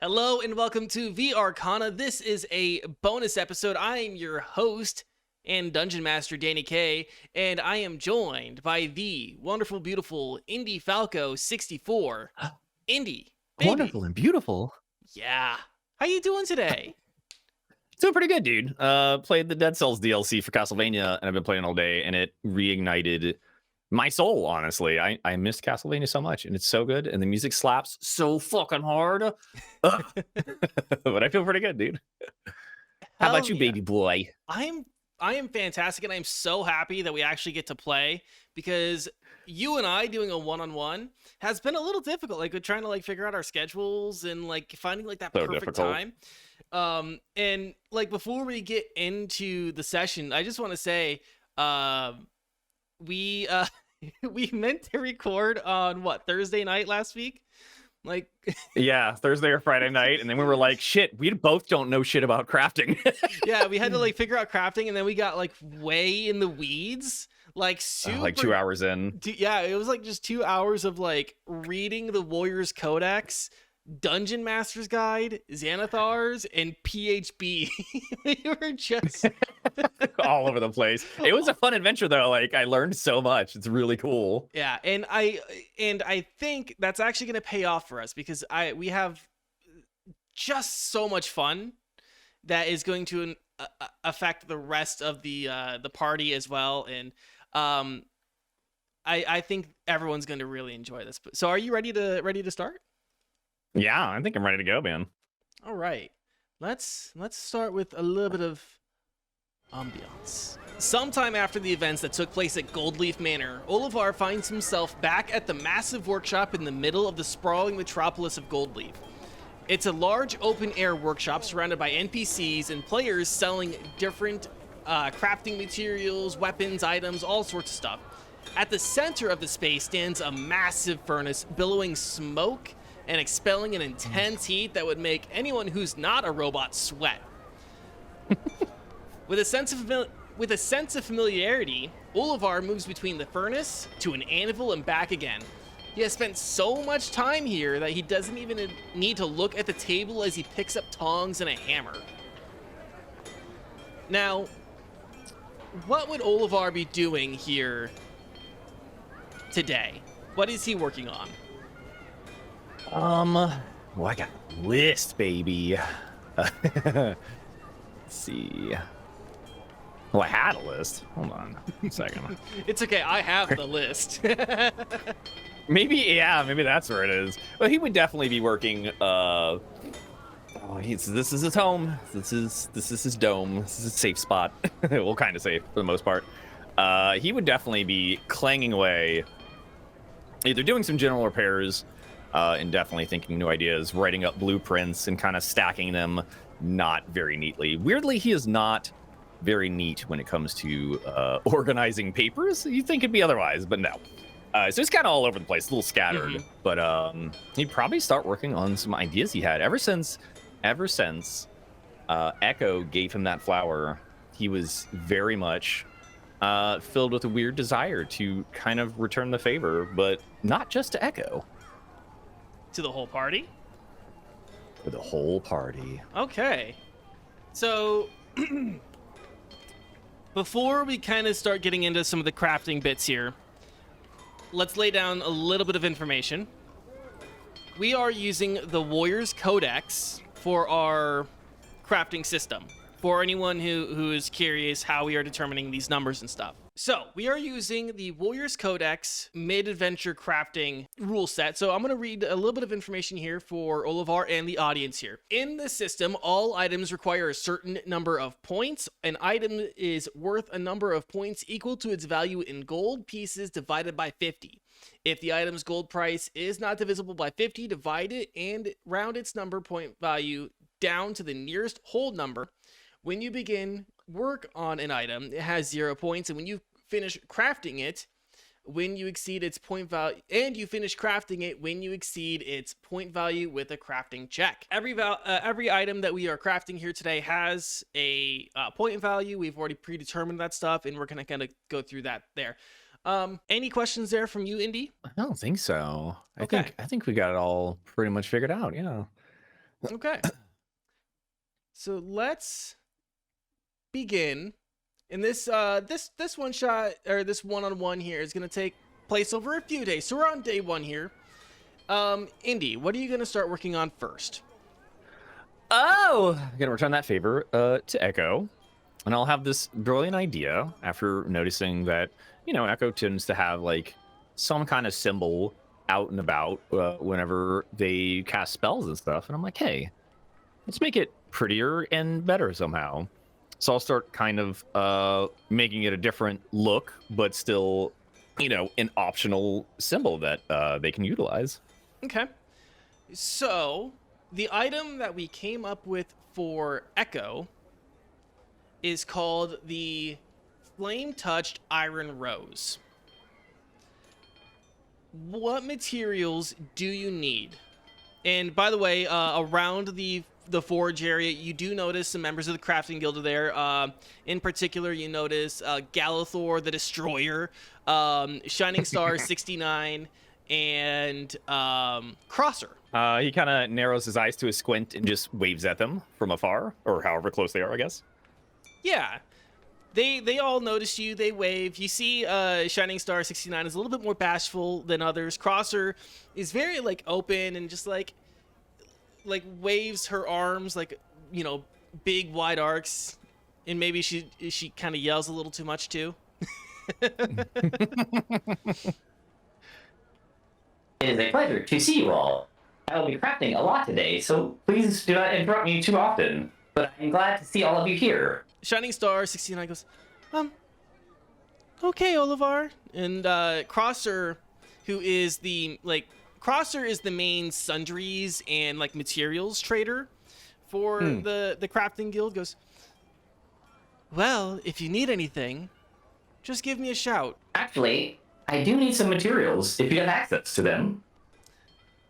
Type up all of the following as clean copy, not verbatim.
Hello and welcome to VRCana. This is a bonus episode. I am your host and Dungeon Master, Danny K, and I am joined by the wonderful, beautiful Indy Falco 64. Indy, baby. Wonderful and beautiful. Yeah. How you doing today? Doing pretty good, dude. Played the Dead Cells DLC for Castlevania, and I've been playing all day, and it reignited my soul, honestly. I missed Castlevania so much, and it's so good, and the music slaps so fucking hard. But I feel pretty good, dude. How about you, baby boy? I am fantastic, and I'm so happy that we actually get to play, because you and I doing a one-on-one has been a little difficult. Like, we're trying to figure out our schedules and finding that So perfect difficult. time. And before we get into the session, I just want to say, we meant to record on Thursday night last week. Yeah, Thursday or Friday night, and then we were like, shit, we both don't know shit about crafting. Yeah, we had to figure out crafting, and then we got way in the weeds, super 2 hours in. yeah, it was just 2 hours of reading the Warriors Codex, Dungeon Master's Guide, Xanathars, and PHB. We were just all over the place. It was a fun adventure though. I learned so much. It's really cool. Yeah, and I think that's actually going to pay off for us, because we have just so much fun that is going to affect the rest of the party as well. And I think everyone's going to really enjoy this. So are you ready to start? Yeah, I think I'm ready to go, man. All right. Let's start with a little bit of ambiance. Sometime after the events that took place at Goldleaf Manor, Ohlivar finds himself back at the massive workshop in the middle of the sprawling metropolis of Goldleaf. It's a large open-air workshop surrounded by NPCs and players selling different crafting materials, weapons, items, all sorts of stuff. At the center of the space stands a massive furnace billowing smoke and expelling an intense heat that would make anyone who's not a robot sweat. With a sense of familiarity, Ohlivar moves between the furnace to an anvil and back again. He has spent so much time here that he doesn't even need to look at the table as he picks up tongs and a hammer. Now, what would Ohlivar be doing here today? What is he working on? Well, I got a list, baby. Let's see. Well, I had a list. Hold on a second. It's okay, I have the list. Maybe that's where it is. Well, he would definitely be working. This is his home. This is his dome. This is a safe spot. Well, kind of safe for the most part. He would definitely be clanging away, either doing some general repairs, and definitely thinking new ideas, writing up blueprints and kind of stacking them not very neatly. Weirdly, he is not very neat when it comes to organizing papers. You'd think it'd be otherwise, but no. So it's kind of all over the place, a little scattered. But he'd probably start working on some ideas he had ever since Echo gave him that flower. He was very much filled with a weird desire to kind of return the favor, but not just to Echo. To the whole party? For the whole party. Okay. So, before we kind of start getting into some of the crafting bits here, let's lay down a little bit of information. We are using the Warriors Codex for our crafting system, for anyone who is curious how we are determining these numbers and stuff. So, we are using the Warriors Codex mid-adventure crafting rule set. So, I'm going to read a little bit of information here for Ohlivar and the audience here. In the system, all items require a certain number of points. An item is worth a number of points equal to its value in gold pieces divided by 50. If the item's gold price is not divisible by 50, divide it and round its number point value down to the nearest whole number. When you begin work on an item, it has 0 points, and when you finish crafting it, when you exceed its point value, and you finish crafting it when you exceed its point value with a crafting check. Every item that we are crafting here today has a point value. We've already predetermined that stuff, and we're gonna kind of go through that there. Any questions there from you, Indy? I don't think so. Okay. I think we got it all pretty much figured out. Yeah. Okay. So let's begin. And this one shot, or this one-on-one here, is gonna take place over a few days. So we're on day 1 here. Indy, what are you gonna start working on first? Oh, I'm gonna return that favor to Echo, and I'll have this brilliant idea after noticing that Echo tends to have like some kind of symbol out and about whenever they cast spells and stuff, and I'm like, hey, let's make it prettier and better somehow. So I'll start kind of making it a different look, but still, an optional symbol that they can utilize. Okay. So the item that we came up with for Echo is called the Flame-Touched Iron Rose. What materials do you need? And by the way, around the forge area, you do notice some members of the crafting guild are there. In particular, you notice Galathor the Destroyer, Shining Star 69, and Crosser. He kind of narrows his eyes to a squint and just waves at them from afar, or however close they are, I guess. Yeah. They all notice you. They wave. You see Shining Star 69 is a little bit more bashful than others. Crosser is very, like, open and just, like waves her arms, like, big, wide arcs. And maybe she kind of yells a little too much, too. It is a pleasure to see you all. I will be crafting a lot today, so please do not interrupt me too often. But I'm glad to see all of you here. Shining Star 69 goes, okay, Ohlivar. And Crosser, who is Crosser is the main sundries and, like, materials trader for the crafting guild, goes, well, if you need anything, just give me a shout. Actually, I do need some materials if you have access to them.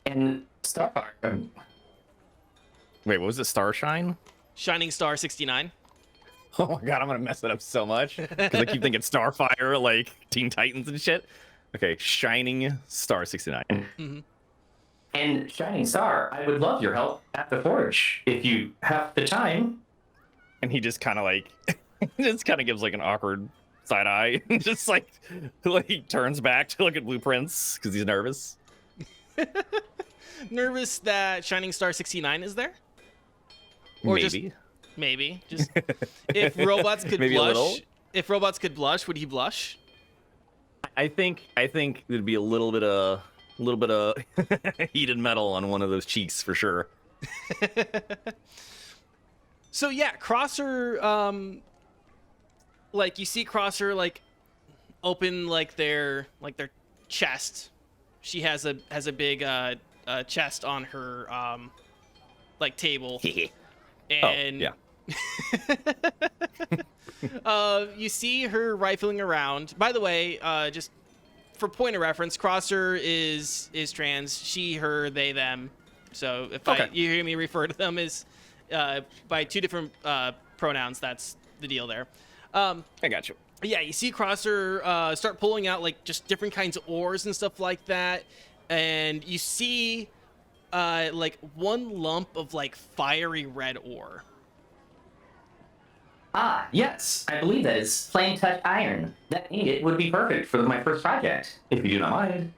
And Starfire. Wait, what was it? Starshine? Shining Star 69. Oh my god, I'm gonna mess it up so much because I keep thinking Starfire, like Teen Titans and shit. Okay, Shining Star 69. Mm-hmm. And Shining Star, I would love your help at the forge if you have the time. And he just kind of gives like an awkward side eye, and just like turns back to look at blueprints because he's nervous. Nervous that Shining Star 69 is there? Or Maybe. Maybe. Just if robots could Maybe blush. If robots could blush, would he blush? I think there'd be a little bit of heated metal on one of those cheeks for sure. So yeah, Crosser, you see Crosser open their chest. She has a big chest on her table. And oh, yeah. You see her rifling around. By the way, just for point of reference, Crosser is trans. She, her, they, them. So if you hear me refer to them as by two different pronouns, that's the deal there. I got you. Yeah, you see Crosser start pulling out just different kinds of ores and stuff like that, and you see one lump of fiery red ore. Ah, yes. I believe that is flame-touched iron. That ingot would be perfect for my first project, if you do not mind.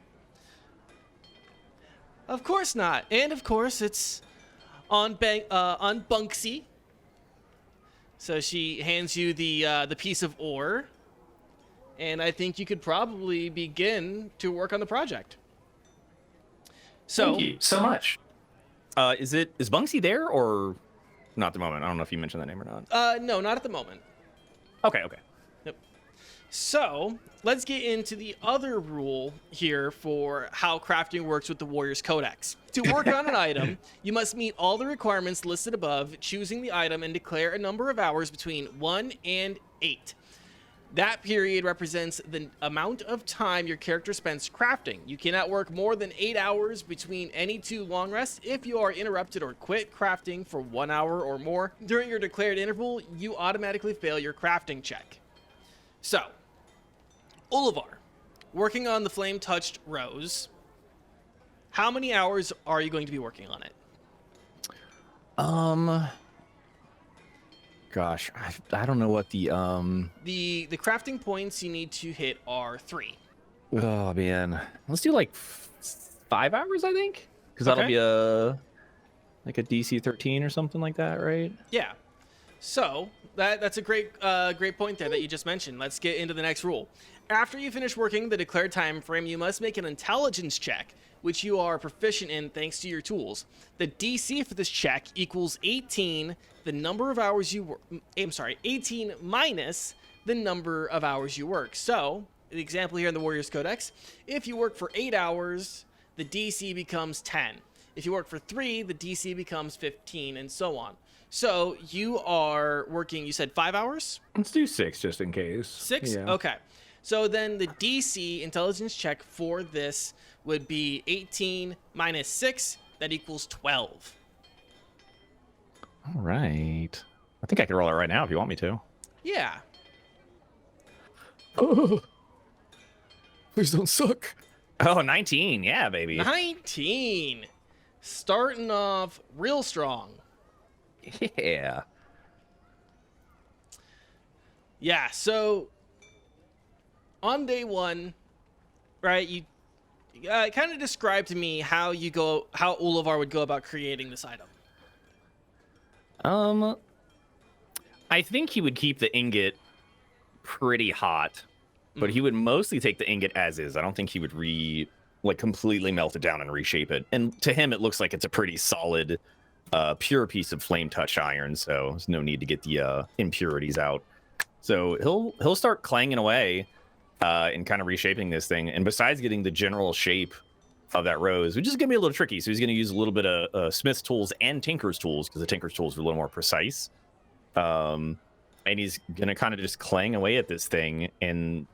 Of course not. And of course it's on Bunksy. So she hands you the piece of ore, and I think you could probably begin to work on the project. So, thank you so much. Is Bunksy there or not at the moment? I don't know if you mentioned that name or not. No, not at the moment. Okay. Yep. So let's get into the other rule here for how crafting works with the Warrior's Codex. To work on an item, you must meet all the requirements listed above, choosing the item and declare a number of hours between 1 and 8. That period represents the amount of time your character spends crafting. You cannot work more than 8 hours between any two long rests. If you are interrupted or quit crafting for 1 hour or more during your declared interval, you automatically fail your crafting check. So, Ohlivar, working on the flame-touched rose, how many hours are you going to be working on it? Um, gosh, I don't know what the The crafting points you need to hit are 3. Oh man, let's do like 5 hours, I think, because that'll Okay. be a like a DC 13 or something like that, right? Yeah. So that's a great point there that you just mentioned. Let's get into the next rule. After you finish working the declared time frame, you must make an intelligence check, which you are proficient in thanks to your tools. The DC for this check equals 18, the number of hours you work. I'm sorry, 18 minus the number of hours you work. So, the example here in the Warriors Codex, if you work for 8 hours, the DC becomes 10. If you work for 3, the DC becomes 15, and so on. So you are working, you said 5 hours? Let's do 6 just in case. 6? Yeah. Okay. So then the DC intelligence check for this would be 18 minus 6. That equals 12. All right. I think I can roll it right now if you want me to. Yeah. Please don't suck. Oh, 19. Yeah, baby. 19. Starting off real strong. Yeah. Yeah, so on day 1, right, you kind of describe to me how Ohlivar would go about creating this item. I think he would keep the ingot pretty hot, but he would mostly take the ingot as is. I don't think he would completely melt it down and reshape it. And to him, it looks like it's a pretty solid, pure piece of flame touch iron. So there's no need to get the impurities out. So he'll start clanging away and kind of reshaping this thing. And besides getting the general shape of that rose, which is gonna be a little tricky, so he's gonna use a little bit of Smith's tools and Tinker's tools, because the Tinker's tools are a little more precise. And he's gonna kind of just clang away at this thing, and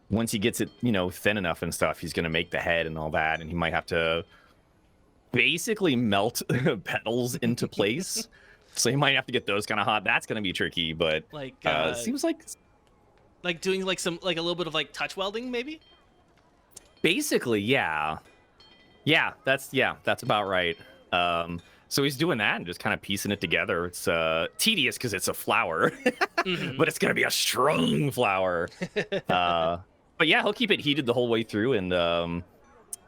once he gets it, thin enough and stuff, he's gonna make the head and all that, and he might have to basically melt petals into place. So he might have to get those kind of hot. That's gonna be tricky, but seems like doing a little bit of touch welding, maybe. Basically, yeah. That's about right. So he's doing that and just kind of piecing it together. It's tedious because it's a flower, but it's gonna be a strong flower. But yeah, he'll keep it heated the whole way through, and I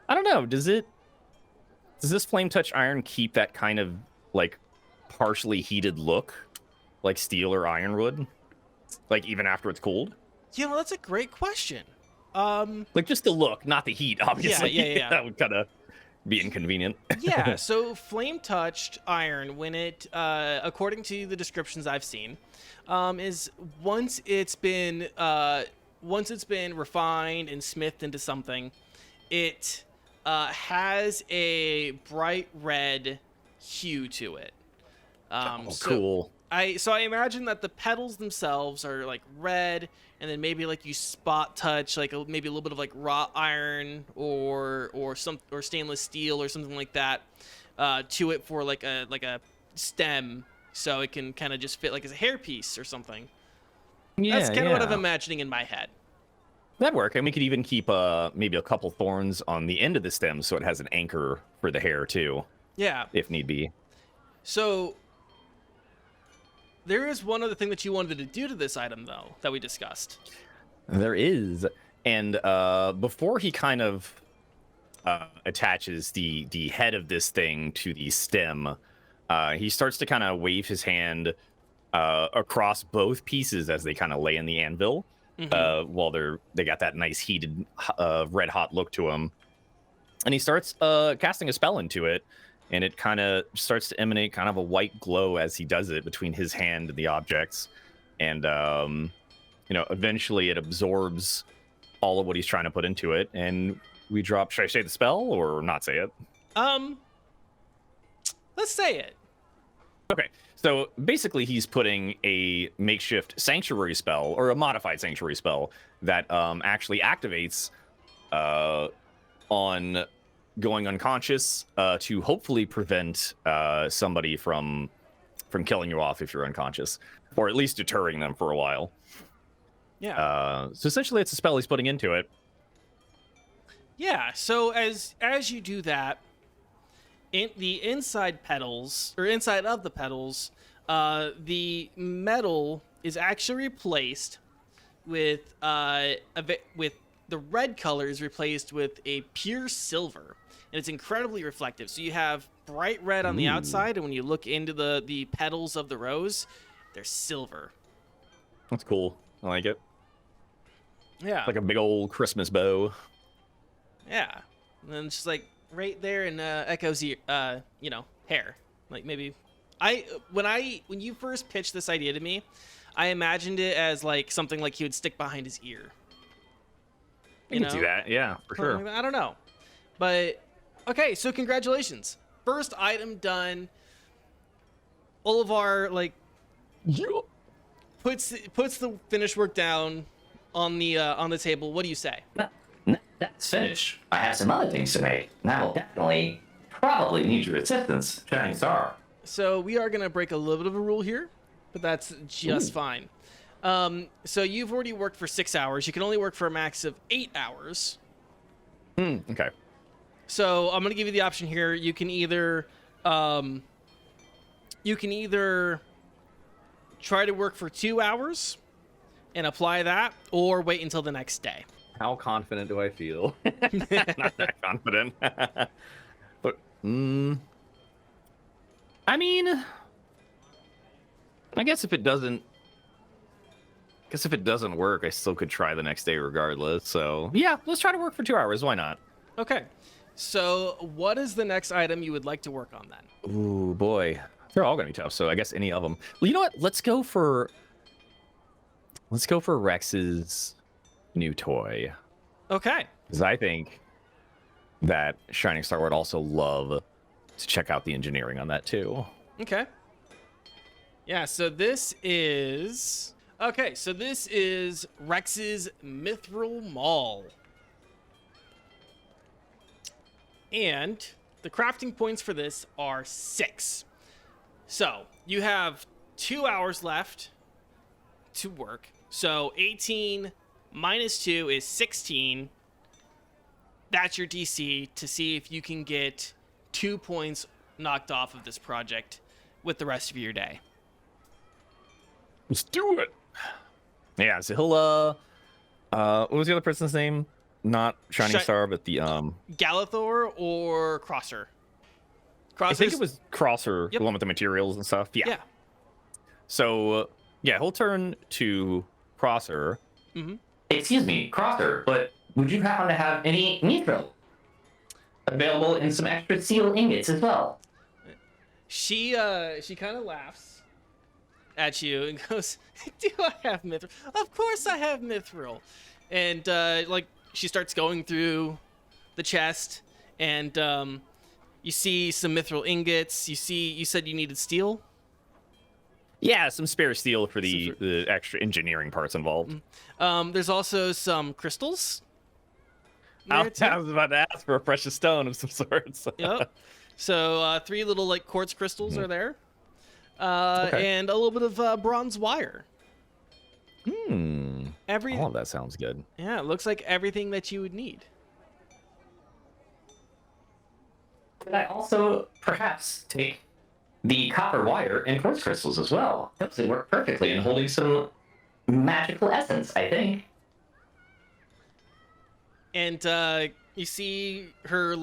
don't know. Does this flame touch iron keep that kind of partially heated look, like steel or iron would, even after it's cooled? That's a great question. Just the look, not the heat, obviously. Yeah. That would kind of be inconvenient. Yeah, so flame touched iron, when it according to the descriptions I've seen, is once it's been refined and smithed into something, it has a bright red hue to it. Cool. I imagine that the petals themselves are red, and then maybe you spot touch maybe a little bit of wrought iron or stainless steel or something like that to it for a stem, so it can kind of just fit as a hairpiece or something. Yeah, that's kind of what I'm imagining in my head. That'd work, and we could even keep maybe a couple thorns on the end of the stem so it has an anchor for the hair too. Yeah, if need be. So there is one other thing that you wanted to do to this item, though, that we discussed. There is. And before he kind of attaches the head of this thing to the stem, he starts to kind of wave his hand across both pieces as they kind of lay in the anvil, while they got that nice heated, red-hot look to them. And he starts casting a spell into it, and it kind of starts to emanate kind of a white glow as he does it between his hand and the objects. And, eventually it absorbs all of what he's trying to put into it, and we drop... Should I say the spell or not say it? Let's say it. Okay, so basically he's putting a makeshift sanctuary spell, or a modified sanctuary spell, that actually activates on going unconscious to hopefully prevent somebody from killing you off if you're unconscious, or at least deterring them for a while. Yeah. So essentially it's a spell he's putting into it. Yeah, so as you do that, in the inside pedals, or inside of the pedals, the metal is actually replaced with with the red color is replaced with a pure silver, and it's incredibly reflective. So you have bright red on the outside, and when you look into the petals of the rose, they're silver. That's cool. I like it. Yeah, Like a big old Christmas bow. yeah, and then just like right there in Echo's hair. Like maybe when you first pitched this idea to me, I imagined it as like something like he would stick behind his ear. You can do that, yeah, for sure. I don't know, but okay. So congratulations, first item done. Ohlivar puts the finished work down on the table. What do you say? That's finished. I have some other things to make, and I will definitely, probably need your assistance, Shining Star. So we are gonna break a little bit of a rule here, but that's just fine. So you've already worked for 6 hours. You can only work for a max of 8 hours. Okay. So I'm gonna give you the option here. You can either try to work for 2 hours and apply that, or wait until the next day. How confident do I feel? Not that confident. But, I mean, I guess if it doesn't work, I still could try the next day regardless. So, yeah, let's try to work for 2 hours. Why not? Okay. So what is the next item you would like to work on then? Ooh, boy. They're all going to be tough, so I guess any of them. Well, you know what? Let's go for Rex's new toy. Okay. Because I think that Shining Star would also love to check out the engineering on that too. Okay. Yeah, so this is Rex's Mithril Maul. And the crafting points for this are 6. So you have 2 hours left to work. So 18 minus 2 is 16. That's your DC to see if you can get 2 points knocked off of this project with the rest of your day. Let's do it. Yeah, so he'll what was the other person's name? Not Shining Star, but the Galathor or Crosser. I think it was Crosser, the one with the materials and stuff. Yeah. So yeah, he'll turn to Crosser. Mm-hmm. Excuse me, Crosser, but would you happen to have any mithril available in some extra steel ingots as well? She kind of laughs at you and goes, "Do I have mithril? Of course I have mithril." And she starts going through the chest, and you see some mithril ingots. You said you needed steel. Yeah, some spare steel for the extra engineering parts involved. There's also some crystals. I was about to ask for a precious stone of some sorts. Yep. So 3 little quartz crystals are there, Okay. and a little bit of bronze wire. All of that sounds good. Yeah, it looks like everything that you would need. Could I also perhaps take the copper wire and quartz crystals as well? Those would work perfectly in holding some magical essence, I think. And you see her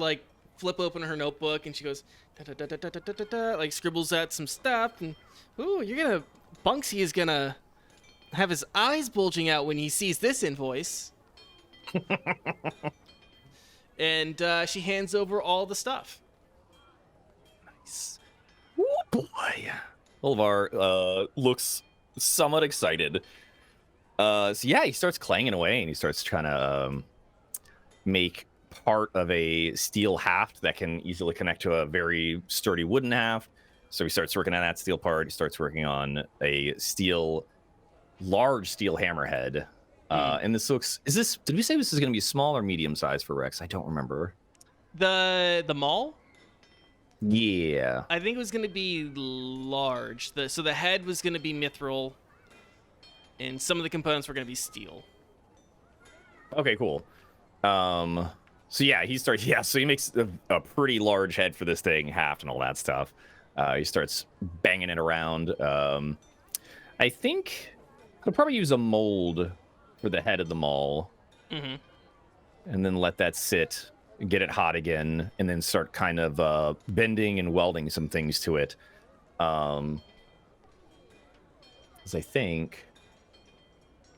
flip open her notebook, and she goes da, da, da, da, da, da, da, da, like scribbles out some stuff. And Bunksy is gonna have his eyes bulging out when he sees this invoice. And she hands over all the stuff. Nice. Oh boy. Ohlivar looks somewhat excited. So yeah, he starts clanging away, and he starts trying to make part of a steel haft that can easily connect to a very sturdy wooden haft. So he starts working on that steel part. He starts working on a large steel hammerhead. And this looks, did we say this is going to be small or medium size for Rex? I don't remember. The maul? Yeah. I think it was going to be large. So the head was going to be mithril, and some of the components were going to be steel. Okay, cool. So yeah, so he makes a pretty large head for this thing, haft and all that stuff. He starts banging it around. I think he'll probably use a mold for the head of the maul. Mm-hmm. And then let that sit, get it hot again, and then start kind of bending and welding some things to it. Because I think...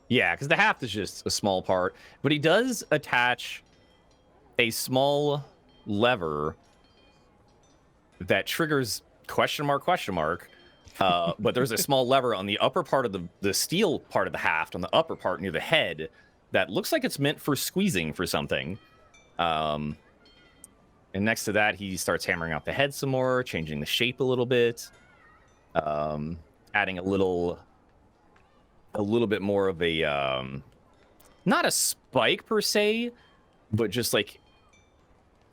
Yeah, because the haft is just a small part. But he does attach a small lever that triggers question mark. But there's a small lever on the upper part of the steel part of the haft, on the upper part near the head, that looks like it's meant for squeezing for something. And next to that, he starts hammering out the head some more, changing the shape a little bit, adding a little bit more of a, not a spike per se, but just like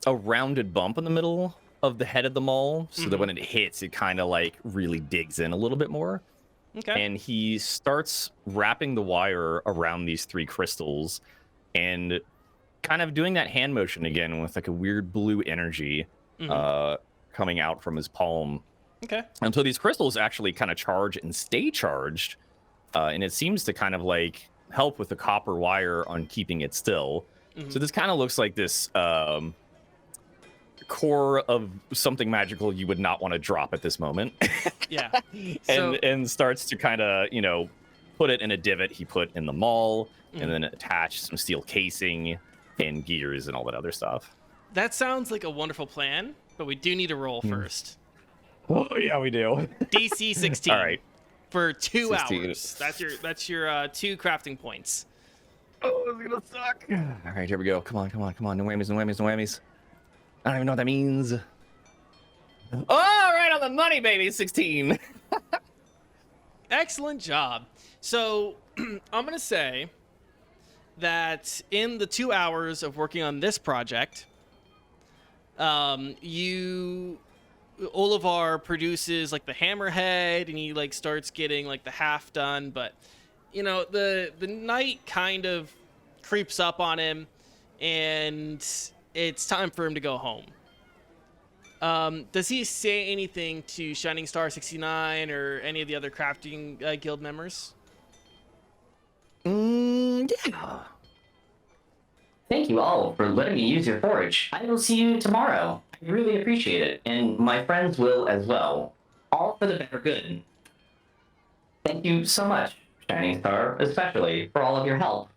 a rounded bump in the middle of the head of the maul, so that when it hits, it kind of like really digs in a little bit more. Okay. And he starts wrapping the wire around these 3 crystals and kind of doing that hand motion again with like a weird blue energy coming out from his palm. Okay. Until these crystals actually kind of charge and stay charged. And it seems to kind of like help with the copper wire on keeping it still. So this kind of looks like this core of something magical you would not want to drop at this moment. Yeah. And starts to kind of, put it in a divot he put in the maul, and then attach some steel casing and gears and all that other stuff. That sounds like a wonderful plan, but we do need a roll first. Oh yeah, we do. DC 16. All right. For 2 16. hours. That's your 2 crafting points. Oh, it's gonna suck. All right, here we go. Come on. No whammies. I don't even know what that means. Oh, right on the money, baby. 16. Excellent job. So I'm going to say that in the 2 hours of working on this project, Ohlivar produces like the hammerhead, and he like starts getting like the half done, but the night kind of creeps up on him, and it's time for him to go home. Does he say anything to Shining Star 69 or any of the other crafting guild members? Yeah. Thank you all for letting me use your forge. I will see you tomorrow. I really appreciate it, and my friends will as well. All for the better good. Thank you so much, Shining Star, especially for all of your help.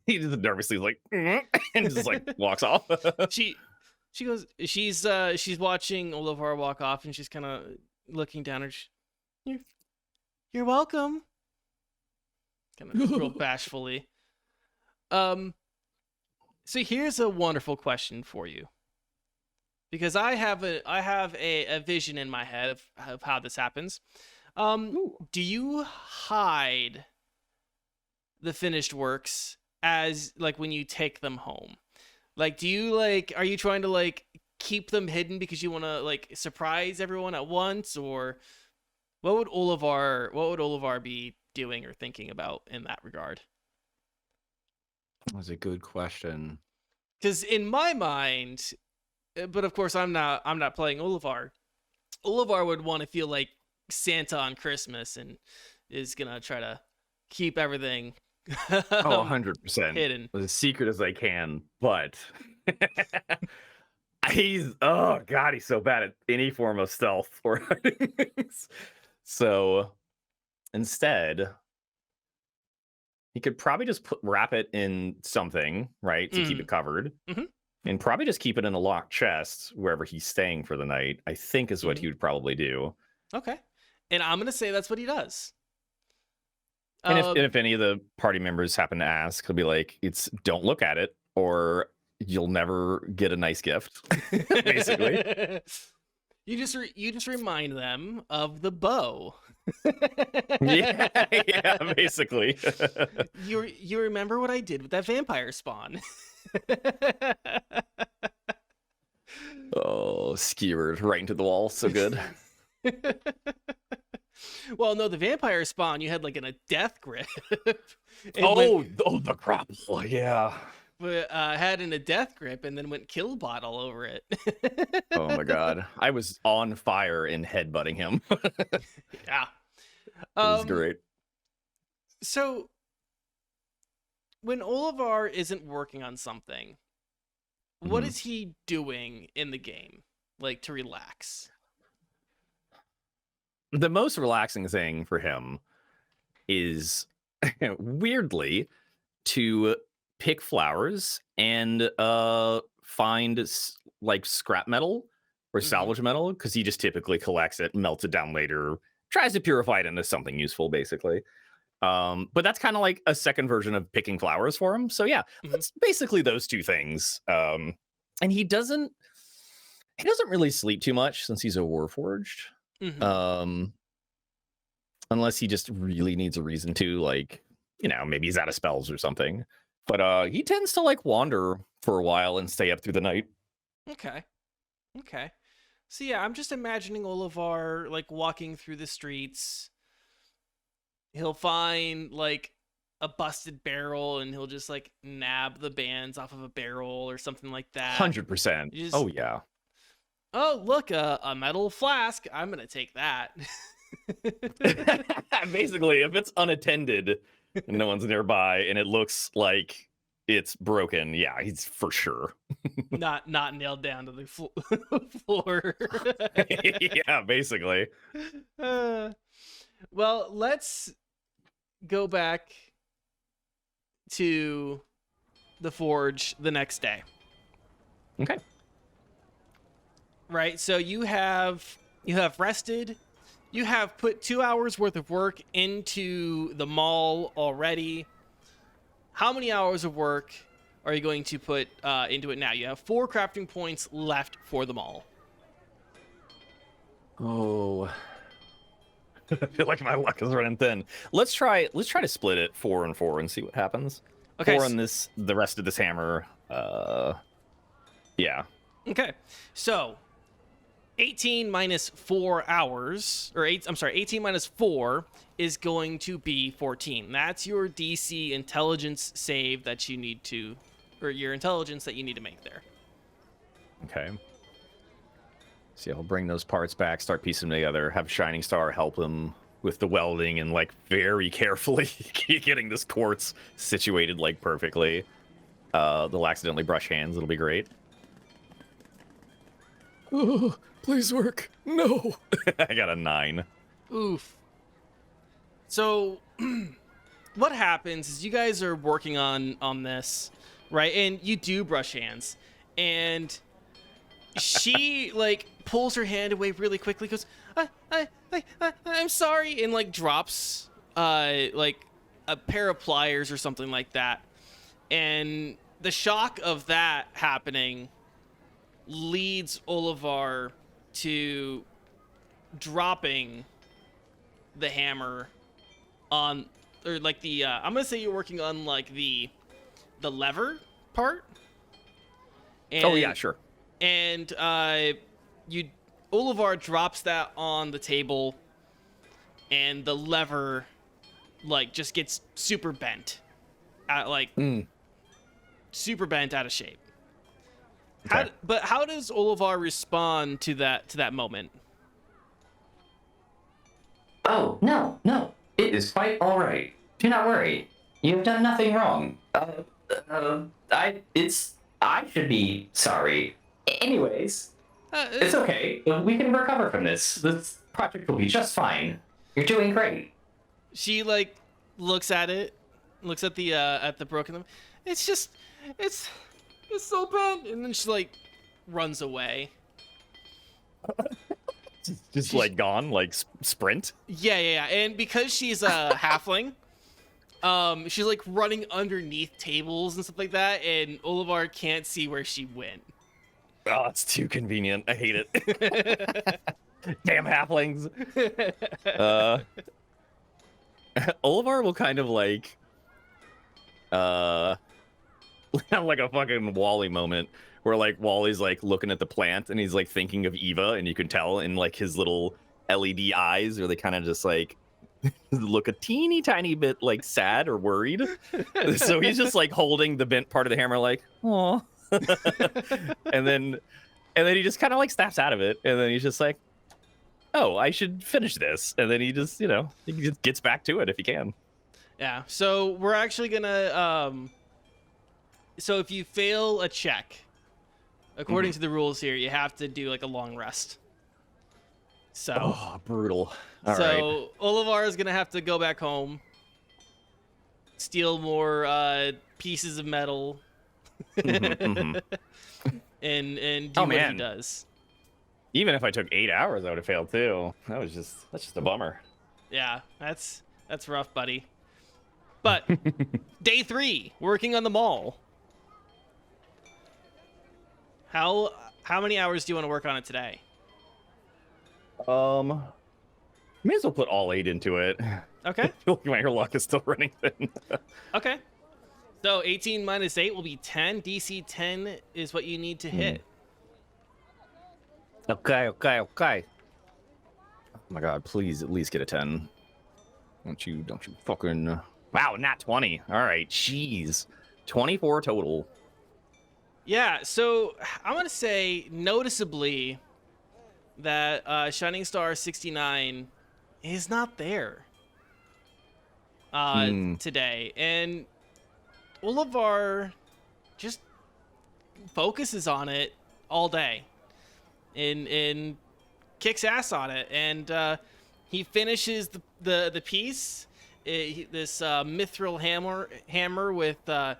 He just nervously like, and just like walks off. She goes. She's watching Ohlivar walk off, and she's kind of looking down at her. You're welcome. Kind of real bashfully. So here's a wonderful question for you, because I have a vision in my head of how this happens. Do you hide the finished works as like when you take them home? Like, are you trying to like keep them hidden because you want to like surprise everyone at once, or what would Ohlivar be doing or thinking about in that regard? That's a good question. Because in my mind, but of course I'm not playing Ohlivar. Ohlivar would want to feel like Santa on Christmas and is gonna try to keep everything 100% hidden. as secret as I can, but he's so bad at any form of stealth or hiding things. So instead, he could probably just wrap it in something, right, to keep it covered, and probably just keep it in a locked chest wherever he's staying for the night, I think is what he would probably do. Okay. And I'm going to say that's what he does. And if any of the party members happen to ask, he'll be like, don't look at it, or you'll never get a nice gift, basically. You just remind them of the bow. yeah, basically. You remember what I did with that vampire spawn? Oh, skewered right into the wall. So good. Well, no, the vampire spawn, you had like a death grip. The grapple. Yeah. had in a death grip and then went killbot all over it. Oh my god. I was on fire and headbutting him. It Yeah. was great. So when Ohlivar isn't working on something, what Mhm. is he doing in the game, like to relax? The most relaxing thing for him is weirdly to pick flowers and find like scrap metal or Mhm. salvage metal, because he just typically collects it, melts it down later, tries to purify it into something useful, basically. But that's kind of like a second version of picking flowers for him. So yeah, Mhm. it's basically those two things. And he doesn't really sleep too much since he's a warforged. Mhm. Unless he just really needs a reason to, like, maybe he's out of spells or something. But he tends to like wander for a while and stay up through the night. Okay. Okay. So yeah, I'm just imagining Ohlivar like walking through the streets. He'll find like a busted barrel and he'll just like nab the bands off of a barrel or something like that. 100%. You just- Oh yeah. Oh, look, a metal flask. I'm going to take that. Basically, if it's unattended and no one's nearby and it looks like it's broken, yeah, he's for sure. not nailed down to the floor. Yeah, basically. Well, let's go back to the forge the next day. Okay. Right? So you have rested. You have put 2 hours worth of work into the mall already. How many hours of work are you going to put into it now? You have 4 crafting points left for the mall. Oh. I feel like my luck is running thin. Let's try to split it 4 and 4 and see what happens. Okay. 4 on the rest of this hammer. Yeah. Okay. So 18 minus 4 hours, or 18 minus 4 is going to be 14. That's your DC intelligence save that you need to, or your intelligence that you need to make there. Okay. See, I'll bring those parts back, start piecing them together, have Shining Star help him with the welding and like very carefully getting this quartz situated like perfectly. They'll accidentally brush hands, it'll be great. Oh, please work. No. I got a 9. Oof. So what happens is you guys are working on this, right? And you do brush hands, and she like pulls her hand away really quickly, goes, I'm sorry, and like drops like a pair of pliers or something like that. And the shock of that happening leads Ohlivar to dropping the hammer on, or like the I'm gonna say you're working on like the lever part. Oh yeah, sure. And Ohlivar drops that on the table, and the lever like just gets super bent, super bent out of shape. Okay. But how does Ohlivar respond to that moment? Oh, no. It is quite all right. Do not worry. You have done nothing wrong. I should be sorry. Anyways, it's okay. We can recover from this. This project will be just fine. You're doing great. She like looks at the broken. It's so bad, and then she like runs away. Just like gone, like sprint. Yeah. And because she's a halfling, she's like running underneath tables and stuff like that, and Ohlivar can't see where she went. Oh, it's too convenient. I hate it. Damn halflings. Ohlivar will kind of like have like a fucking Wally moment where like Wally's like looking at the plant and he's like thinking of Eva, and you can tell in like his little LED eyes, or they kind of just like look a teeny tiny bit like sad or worried. So he's just like holding the bent part of the hammer, like, oh. and then he just kind of like snaps out of it, and then he's just like, oh, I should finish this. And then he just, he just gets back to it if he can. Yeah. So we're actually gonna so if you fail a check, according to the rules here, you have to do like a long rest. So brutal. All right. Ohlivar is gonna have to go back home, steal more pieces of metal, and do what he does. Even if I took 8 hours, I would have failed too. That's just a bummer. Yeah, that's rough, buddy. But day 3, working on the mall. How many hours do you want to work on it today? May as well put all 8 into it. Okay. I feel like my airlock is still running thin. Okay. So 18 minus 8 will be 10. DC 10 is what you need to hit. Okay. Oh my god, please at least get a 10. Don't you fucking... Wow, not 20. All right, jeez. 24 total. Yeah, so I'm going to say noticeably that Shining Star 69 is not there today. And Ohlivar just focuses on it all day and kicks ass on it. And he finishes the piece, this mithril hammer with a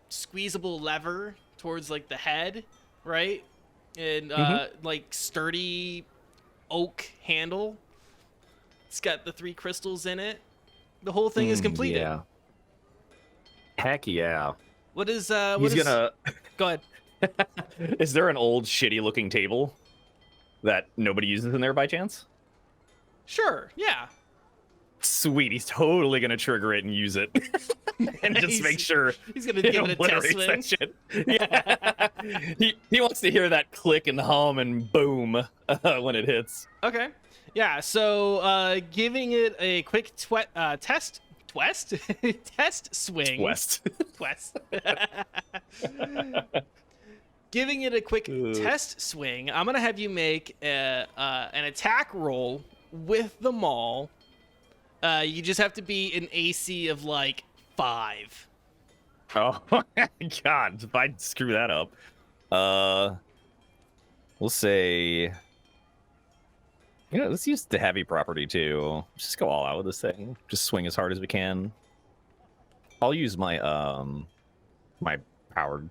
squeezable lever towards like the head, right? And like sturdy oak handle. It's got the 3 crystals in it. The whole thing is completed. Yeah. Heck yeah. What is He's gonna... Go ahead. Is there an old shitty looking table that nobody uses in there by chance? Sure, yeah. Sweet, he's totally gonna trigger it and use it. And just make sure he's gonna give it a test swing. Shit. Yeah. he wants to hear that click and hum and boom when it hits. Okay. Yeah, so giving it a quick test swing. Twest. Giving it a quick test swing, I'm gonna have you make an attack roll with the maul. You just have to be an AC of like 5. Oh god, if I screw that up. We'll say, let's use the heavy property too. Just go all out with this thing. Just swing as hard as we can. I'll use my my powered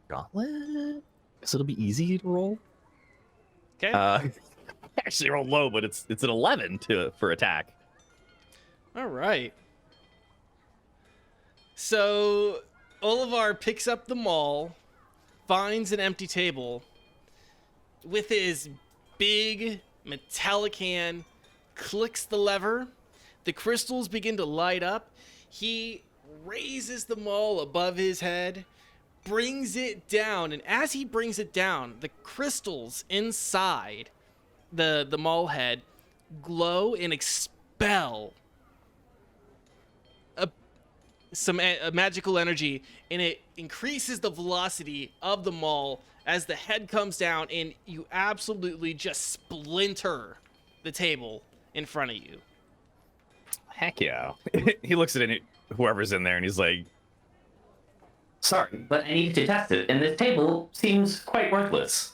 gauntlet, so it'll be easy to roll. Okay. Actually rolled low, but it's an 11 for attack. All right. So Ohlivar picks up the maul, finds an empty table. With his big metallic hand, clicks the lever. The crystals begin to light up. He raises the maul above his head, brings it down, and as he brings it down, the crystals inside the maul head glow and expel some magical energy, and it increases the velocity of the maul as the head comes down, and you absolutely just splinter the table in front of you. Heck yeah. He looks at whoever's in there and he's like, sorry, but I need to test it, and this table seems quite worthless.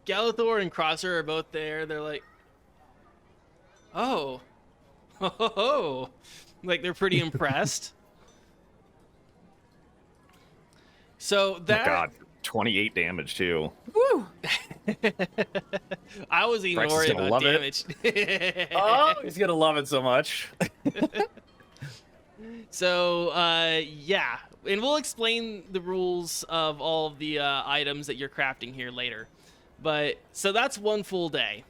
Galathor and Crosser are both there. They're like, oh, like they're pretty impressed. So that... Oh god, 28 damage too. Woo! I was even worried about damage. Oh, he's gonna love it so much. So, yeah. And we'll explain the rules of all of the items that you're crafting here later. But, so that's one full day.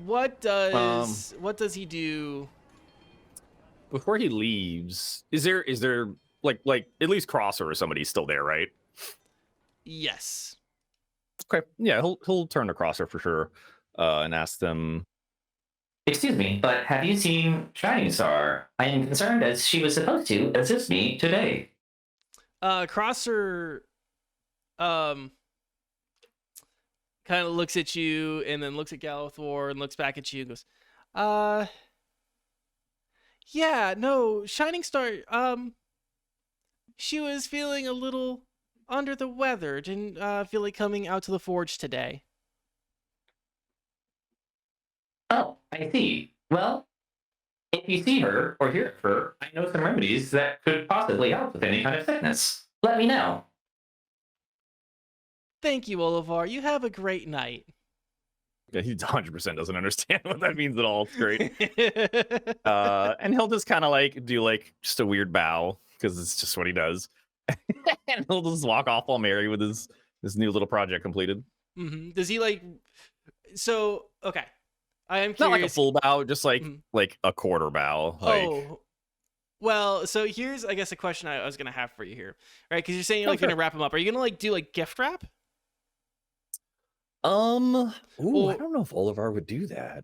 What does he do? Before he leaves, is there like at least Crosser or somebody's still there, right? Yes. Okay. Yeah, he'll turn to Crosser for sure. and ask them. Excuse me, but have you seen Shining Star? I am concerned as she was supposed to assist me today. Crosser kind of looks at you and then looks at Galithor and looks back at you and goes, yeah, no, Shining Star, she was feeling a little under the weather, didn't feel like coming out to the forge today. Oh, I see. Well, if you see her or hear of her, I know some remedies that could possibly help with any kind of sickness. Let me know. Thank you, Ohlivar. You have a great night. Yeah, he 100% doesn't understand what that means at all. It's great. And he'll just kind of like do like just a weird bow because it's just what he does. And he'll just walk off all merry with his new little project completed. Mm-hmm. Does he like? So okay, I am curious. Not like a full bow, just like like a quarter bow. Like, oh, well. So here's, I guess, a question I was gonna have for you here, right? Because you're saying you're like gonna wrap him up. Are you gonna like do like gift wrap? I don't know if Ohlivar would do that.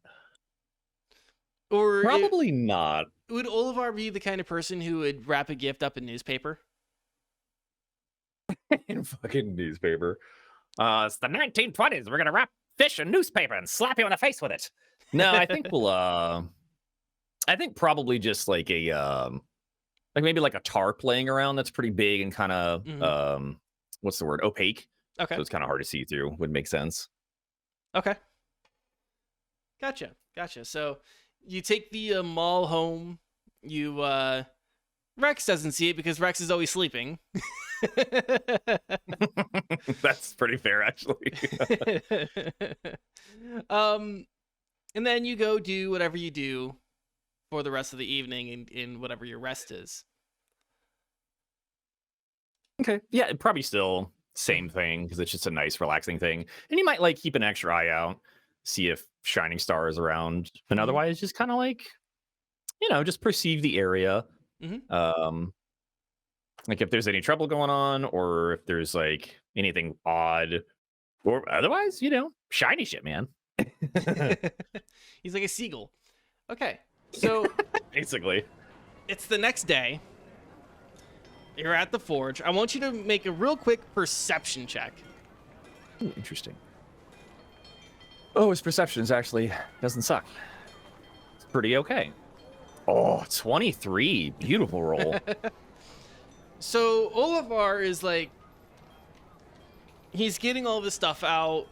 Or probably not. Would Ohlivar be the kind of person who would wrap a gift up in newspaper? In fucking newspaper. It's the 1920s. We're gonna wrap fish in newspaper and slap you in the face with it. No, I think we'll I think probably just like a like maybe like a tarp laying around that's pretty big and kind of what's the word? Opaque. Okay. So it's kind of hard to see through. Would make sense. Okay. Gotcha. So you take the mall home. You Rex doesn't see it because Rex is always sleeping. That's pretty fair, actually. And then you go do whatever you do for the rest of the evening in whatever your rest is. Okay. Yeah, probably still same thing because it's just a nice, relaxing thing. And you might like keep an extra eye out, see if Shining Star is around, and otherwise just kind of like, just perceive the area. Like if there's any trouble going on, or if there's like anything odd, or otherwise, shiny shit, man. He's like a seagull. Okay, so basically, it's the next day. You're at the forge. I want you to make a real quick perception check. Ooh, interesting. Oh, his perception actually doesn't suck. It's pretty okay. Oh, 23. Beautiful roll. So Ohlivar is like, he's getting all this stuff out,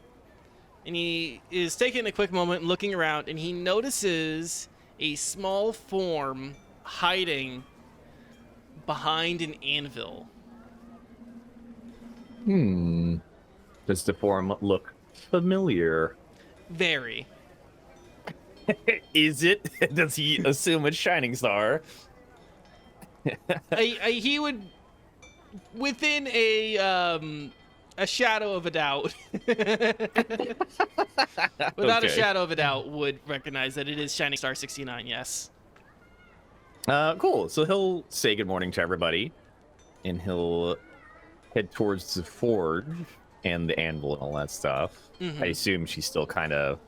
and he is taking a quick moment and looking around, and he notices a small form hiding behind an anvil. Does the form look familiar? Very. Is it? Does he assume it's Shining Star? He would, within a shadow of a doubt, without a shadow of a doubt, would recognize that it is Shining Star 69. Yes. Cool. So he'll say good morning to everybody, and he'll head towards the forge and the anvil and all that stuff. I assume she's still kind of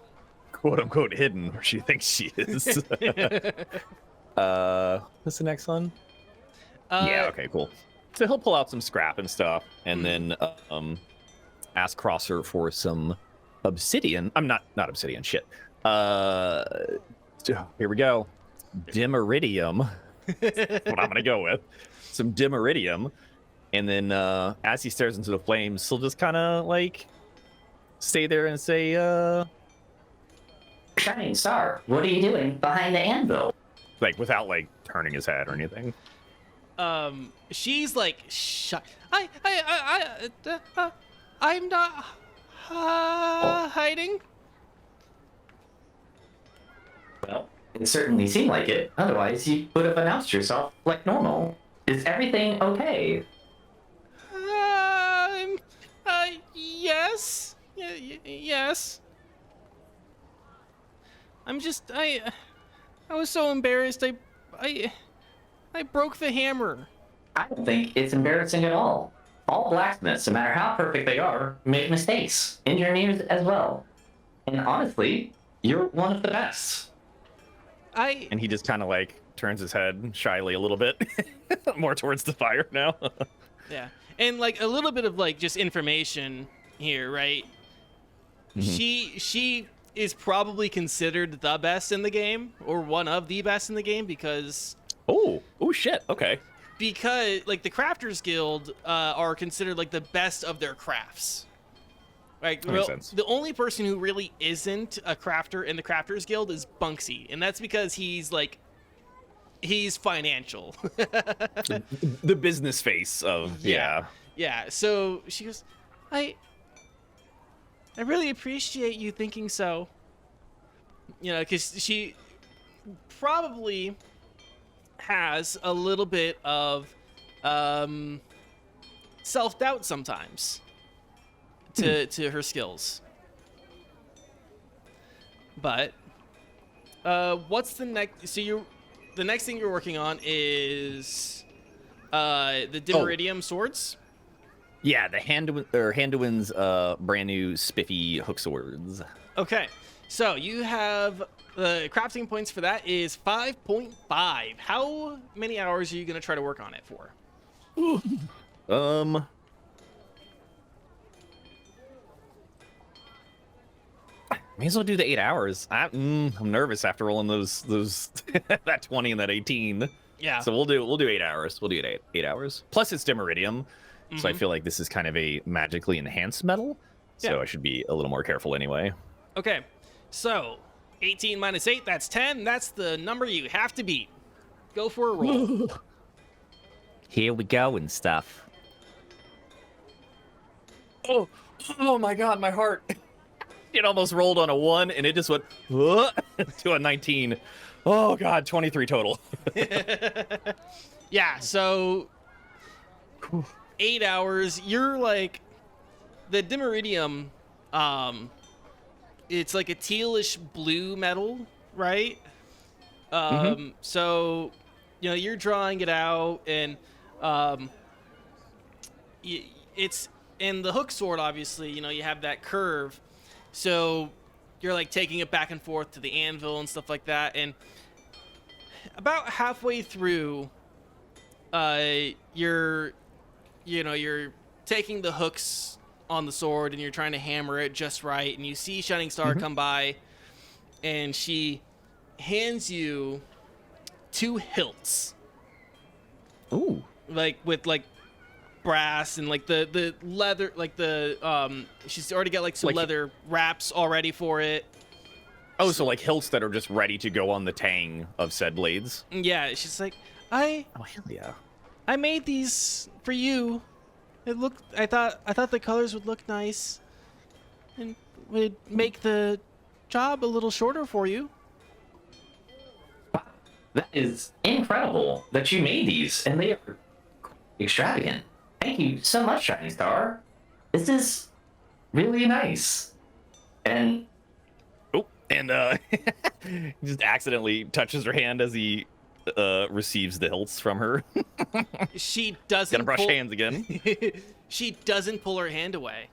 quote unquote hidden where she thinks she is. What's the next one? Yeah, okay, cool. So he'll pull out some scrap and stuff, and then ask Crosser for some obsidian. I'm not obsidian, shit. Here we go. Dimeridium. That's what I'm gonna go with. Some dimeridium. And then as he stares into the flames, he'll just kind of like stay there and say, Shining Star, what are you doing behind the anvil? like without like turning his head or anything. She's like, I'm not hiding. Well, it certainly seemed like it. Otherwise, you would have announced yourself like normal. Is everything okay? Yes. Yes. I'm just, I was so embarrassed. I broke the hammer. I don't think it's embarrassing at all. All blacksmiths, no matter how perfect they are, make mistakes. Engineers as well. And honestly, you're one of the best. And he just kind of like turns his head shyly a little bit more towards the fire now. Yeah. And like a little bit of like just information here, right? She is probably considered the best in the game, or one of the best in the game, because Oh shit. Okay. like the Crafters Guild are considered like the best of their crafts. Like, That makes sense. the only person who really isn't a crafter in the Crafters Guild is Bunksy, and that's because he's financial. The business face of yeah. Yeah. So she goes, I really appreciate you thinking so. You know, because she probably has a little bit of self-doubt sometimes to her skills. But what's the next? So the next thing you're working on is the Dimeridium swords. Yeah, the Handuin's brand new spiffy hook swords. Okay, so you have the crafting points for that is 5.5. How many hours are you gonna try to work on it for? May as well do the 8 hours. I'm nervous after rolling those that 20 and that 18. Yeah. So we'll do 8 hours. We'll do 8 hours. Plus it's Dimeridium, so I feel like this is kind of a magically enhanced metal. So Yeah. I should be a little more careful anyway. Okay, so 18 minus 8, that's 10. That's the number you have to beat. Go for a roll. Here we go and stuff. Oh my god, my heart. It almost rolled on a 1 and it just went to a 19. Oh god, 23 total. Yeah, so 8 hours. You're like the Dimeridium. It's like a tealish blue metal, right? So you know you're drawing it out, and it's in the hook sword. Obviously, you know you have that curve, so you're like taking it back and forth to the anvil and stuff like that, and about halfway through, you're taking the hooks on the sword and you're trying to hammer it just right, and you see Shining Star come by, and she hands you 2 hilts. Ooh. Like with like brass and like the leather, like the she's already got like some Like- leather wraps already for it. Oh, so like hilts that are just ready to go on the tang of said blades. Yeah, she's like, I Oh hell yeah. made these for you. I thought the colors would look nice and would make the job a little shorter for you. That is incredible that you made these, and they are extravagant. Thank you so much, Shining Star. This is really nice. And Oh, and he just accidentally touches her hand as he receives the hilts from her. She doesn't Gotta brush hands again. She doesn't pull her hand away.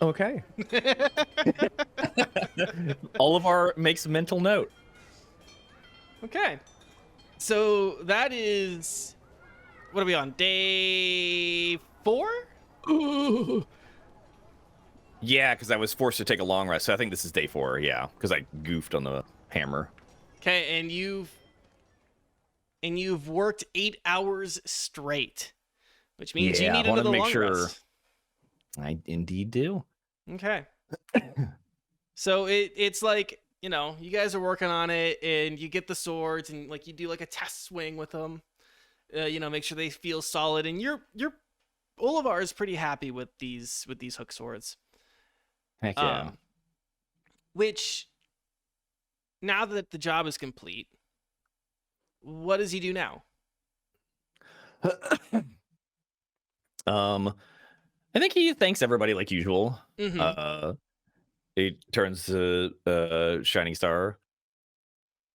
Okay. Ohlivar makes a mental note. Okay. So that is, what are we on, day 4? Yeah, because I was forced to take a long rest. So I think this is day 4. Yeah, because I goofed on the hammer. Okay, and you've worked 8 hours straight, which means you Yeah, need I wanna another make long sure- rest. I indeed do. Okay. So it's like, you know, you guys are working on it, and you get the swords, and like you do like a test swing with them, you know, make sure they feel solid, and your Ohlivar is pretty happy with these hook swords. Heck yeah. Which, now that the job is complete, what does he do now? I think he thanks everybody like usual. Mhm. He turns to Shining Star.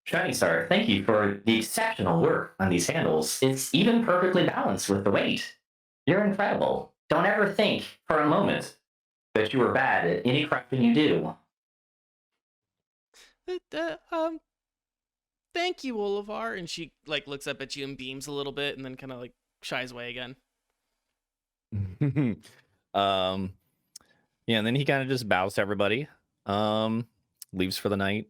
Shining Star, thank you for the exceptional work on these handles. It's even perfectly balanced with the weight. You're incredible. Don't ever think for a moment Bet you were bad at any crafting you do. Thank you, Ohlivar. And she like looks up at you and beams a little bit, and then kind of like shies away again. Yeah, and then he kind of just bows to everybody. Leaves for the night.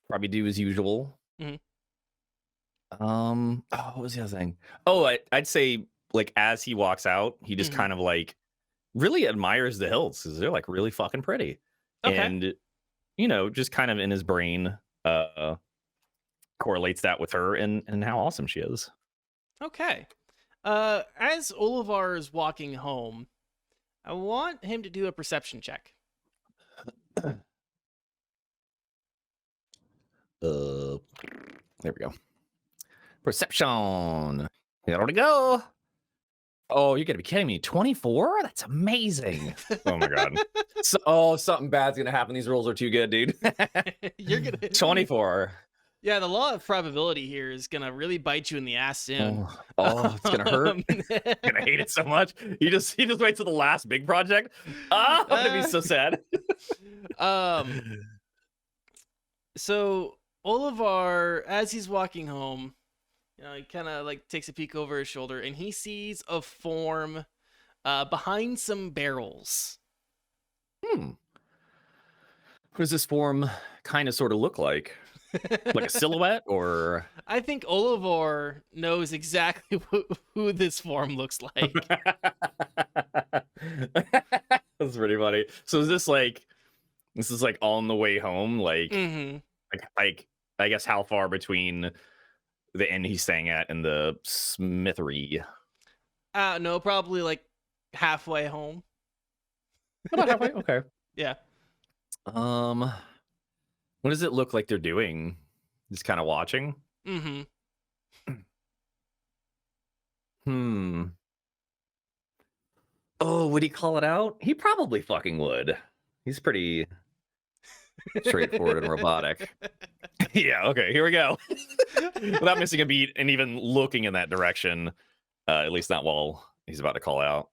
Probably do as usual. Mhm. What was the other thing? Oh, I'd say like as he walks out, he just Mhm. kind of like really admires the hills because they're like really fucking pretty. Okay. And just kind of in his brain, correlates that with her and how awesome she is. Okay. As Ohlivar is walking home, I want him to do a perception check. There we go. Perception. Here we go. Oh, you're gonna be kidding me. 24? That's amazing. Oh my god. Something bad's gonna happen. These rolls are too good, dude. You're gonna 24. Yeah, the law of probability here is gonna really bite you in the ass soon. It's gonna hurt. I'm gonna hate it so much. He just waits till the last big project. I'm gonna be so sad. So Ohlivar, as he's walking home, he kind of like takes a peek over his shoulder, and he sees a form behind some barrels. What does this form kind of sort of look like? Like a silhouette, or? I think Ohlivar knows exactly who this form looks like. That's pretty funny. So is this like on the way home? Like, like I guess how far between the inn he's staying at and the smithery? No, probably like halfway home. About halfway? Okay. Yeah. What does it look like they're doing? Just kind of watching? Oh, would he call it out? He probably fucking would. He's pretty straightforward and robotic. Yeah, okay, here we go. Without missing a beat and even looking in that direction, at least not while he's about to call out.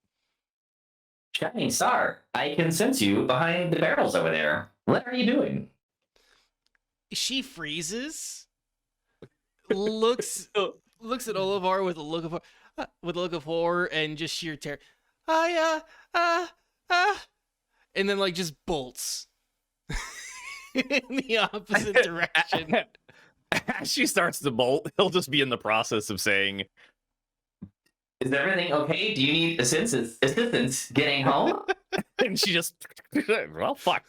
Shining Star, I can sense you behind the barrels over there. What are you doing? She freezes, looks at Ohlivar with a look of horror and just sheer terror. And then like just bolts in the opposite direction. As she starts to bolt, he'll just be in the process of saying, "Is everything okay? Do you need assistance getting home?" And she just, well, fuck.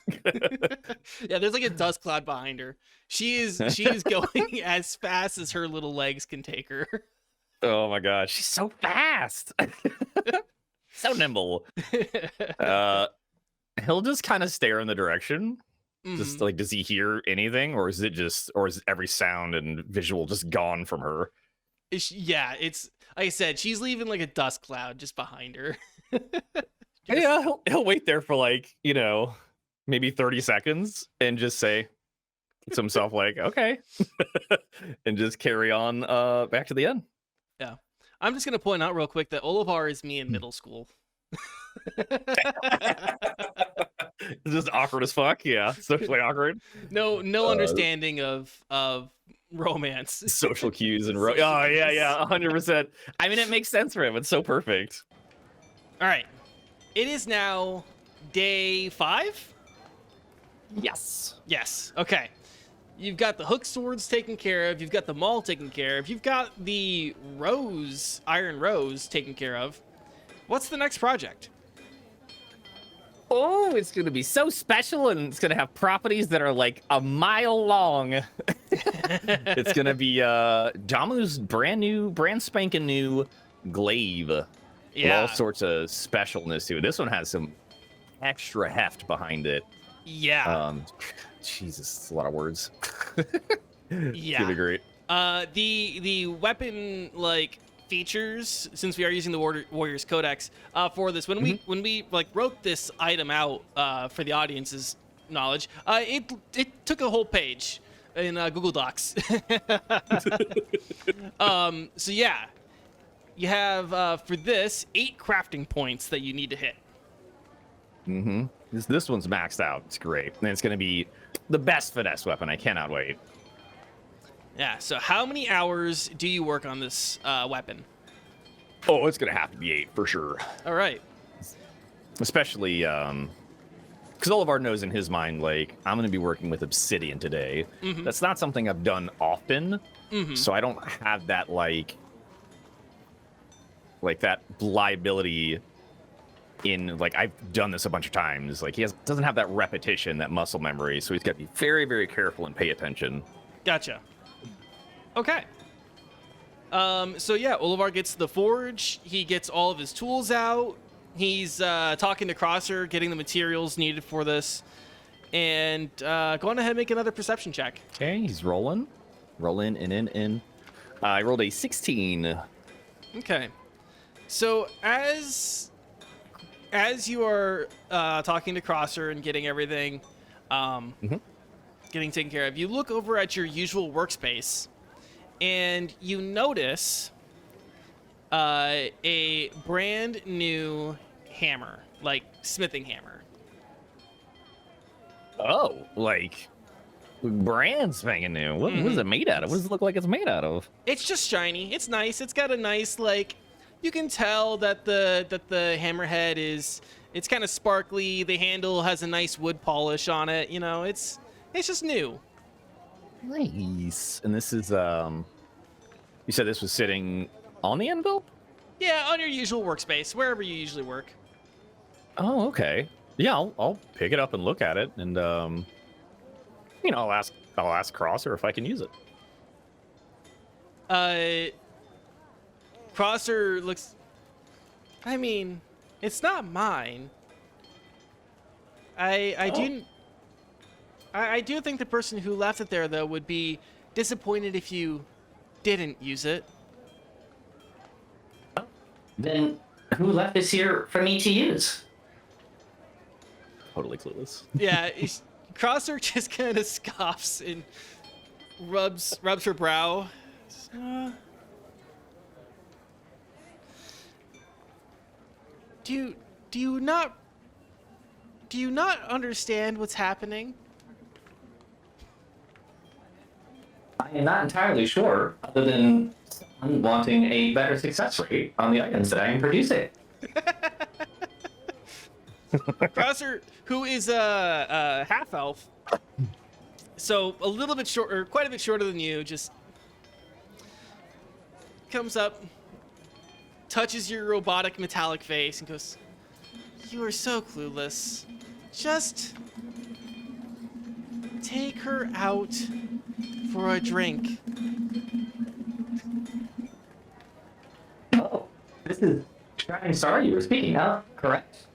Yeah, there's like a dust cloud behind her. She is going as fast as her little legs can take her. Oh my god, she's so fast. So nimble. He'll just kind of stare in the direction. Just like, does he hear anything, or is every sound and visual just gone from her? It's like I said, she's leaving like a dust cloud just behind her. Yeah, he'll wait there for like, maybe 30 seconds and just say to himself like, okay, and just carry on back to the end. Yeah. I'm just going to point out real quick that Ohlivar is me in middle school. It's just awkward as fuck. Yeah, socially awkward. No understanding of romance. Social cues and yeah, 100%. I mean, it makes sense for him. It's so perfect. All right. It is now day 5? Yes. Yes. Okay. You've got the hook swords taken care of. You've got the maul taken care of. You've got the iron rose taken care of. What's the next project? Oh, it's going to be so special, and it's going to have properties that are like a mile long. It's going to be Jamu's brand spanking new glaive. Yeah. With all sorts of specialness to it. This one has some extra heft behind it. Yeah. Jesus, it's a lot of words. Yeah. Really great. The weapon like features, since we are using the Warriors Codex for this, when we like wrote this item out for the audience's knowledge, it took a whole page in Google Docs. So yeah, you have for this 8 crafting points that you need to hit. Mm-hmm. This one's maxed out. It's great. And it's going to be the best finesse weapon. I cannot wait. Yeah, so how many hours do you work on this weapon? Oh, it's going to have to be 8 for sure. All right. Especially because Ohlivar knows in his mind, like, I'm going to be working with obsidian today. Mm-hmm. That's not something I've done often. Mm-hmm. So I don't have that, like that liability in, like, I've done this a bunch of times. Like, doesn't have that repetition, that muscle memory. So he's got to be very, very careful and pay attention. Gotcha. Okay. So yeah, Ohlivar gets to the forge. He gets all of his tools out. He's talking to Crosser, getting the materials needed for this. And go on ahead and make another perception check. Okay, he's rolling. Roll in. I rolled a 16. Okay. So as you are talking to Crosser and getting everything getting taken care of, you look over at your usual workspace and you notice a brand new hammer, like smithing hammer. Oh, like brand spanking new. What is it made out of? What does it look like it's made out of? It's just shiny. It's nice. It's got a nice, like, you can tell that the hammerhead it's kind of sparkly. The handle has a nice wood polish on it. You know, it's just new. Nice. And this is you said this was sitting on the anvil? Yeah, on your usual workspace, wherever you usually work. Oh, okay. Yeah, I'll pick it up and look at it, and I'll ask Crosser if I can use it. Crosser looks. I mean, it's not mine. I do think the person who left it there, though, would be disappointed if you didn't use it. Then who left this here for me to use? Totally clueless. Yeah, Crosser just kind of scoffs and rubs her brow. Do you not understand what's happening? I am not entirely sure, other than someone wanting a better success rate on the items that I am producing. Crosser, who is a half elf, so a little bit short, or quite a bit shorter than you, just comes up, touches your robotic metallic face, and goes, "You are so clueless. Just take her out for a drink." Oh, this is Shining Star you were speaking of, correct?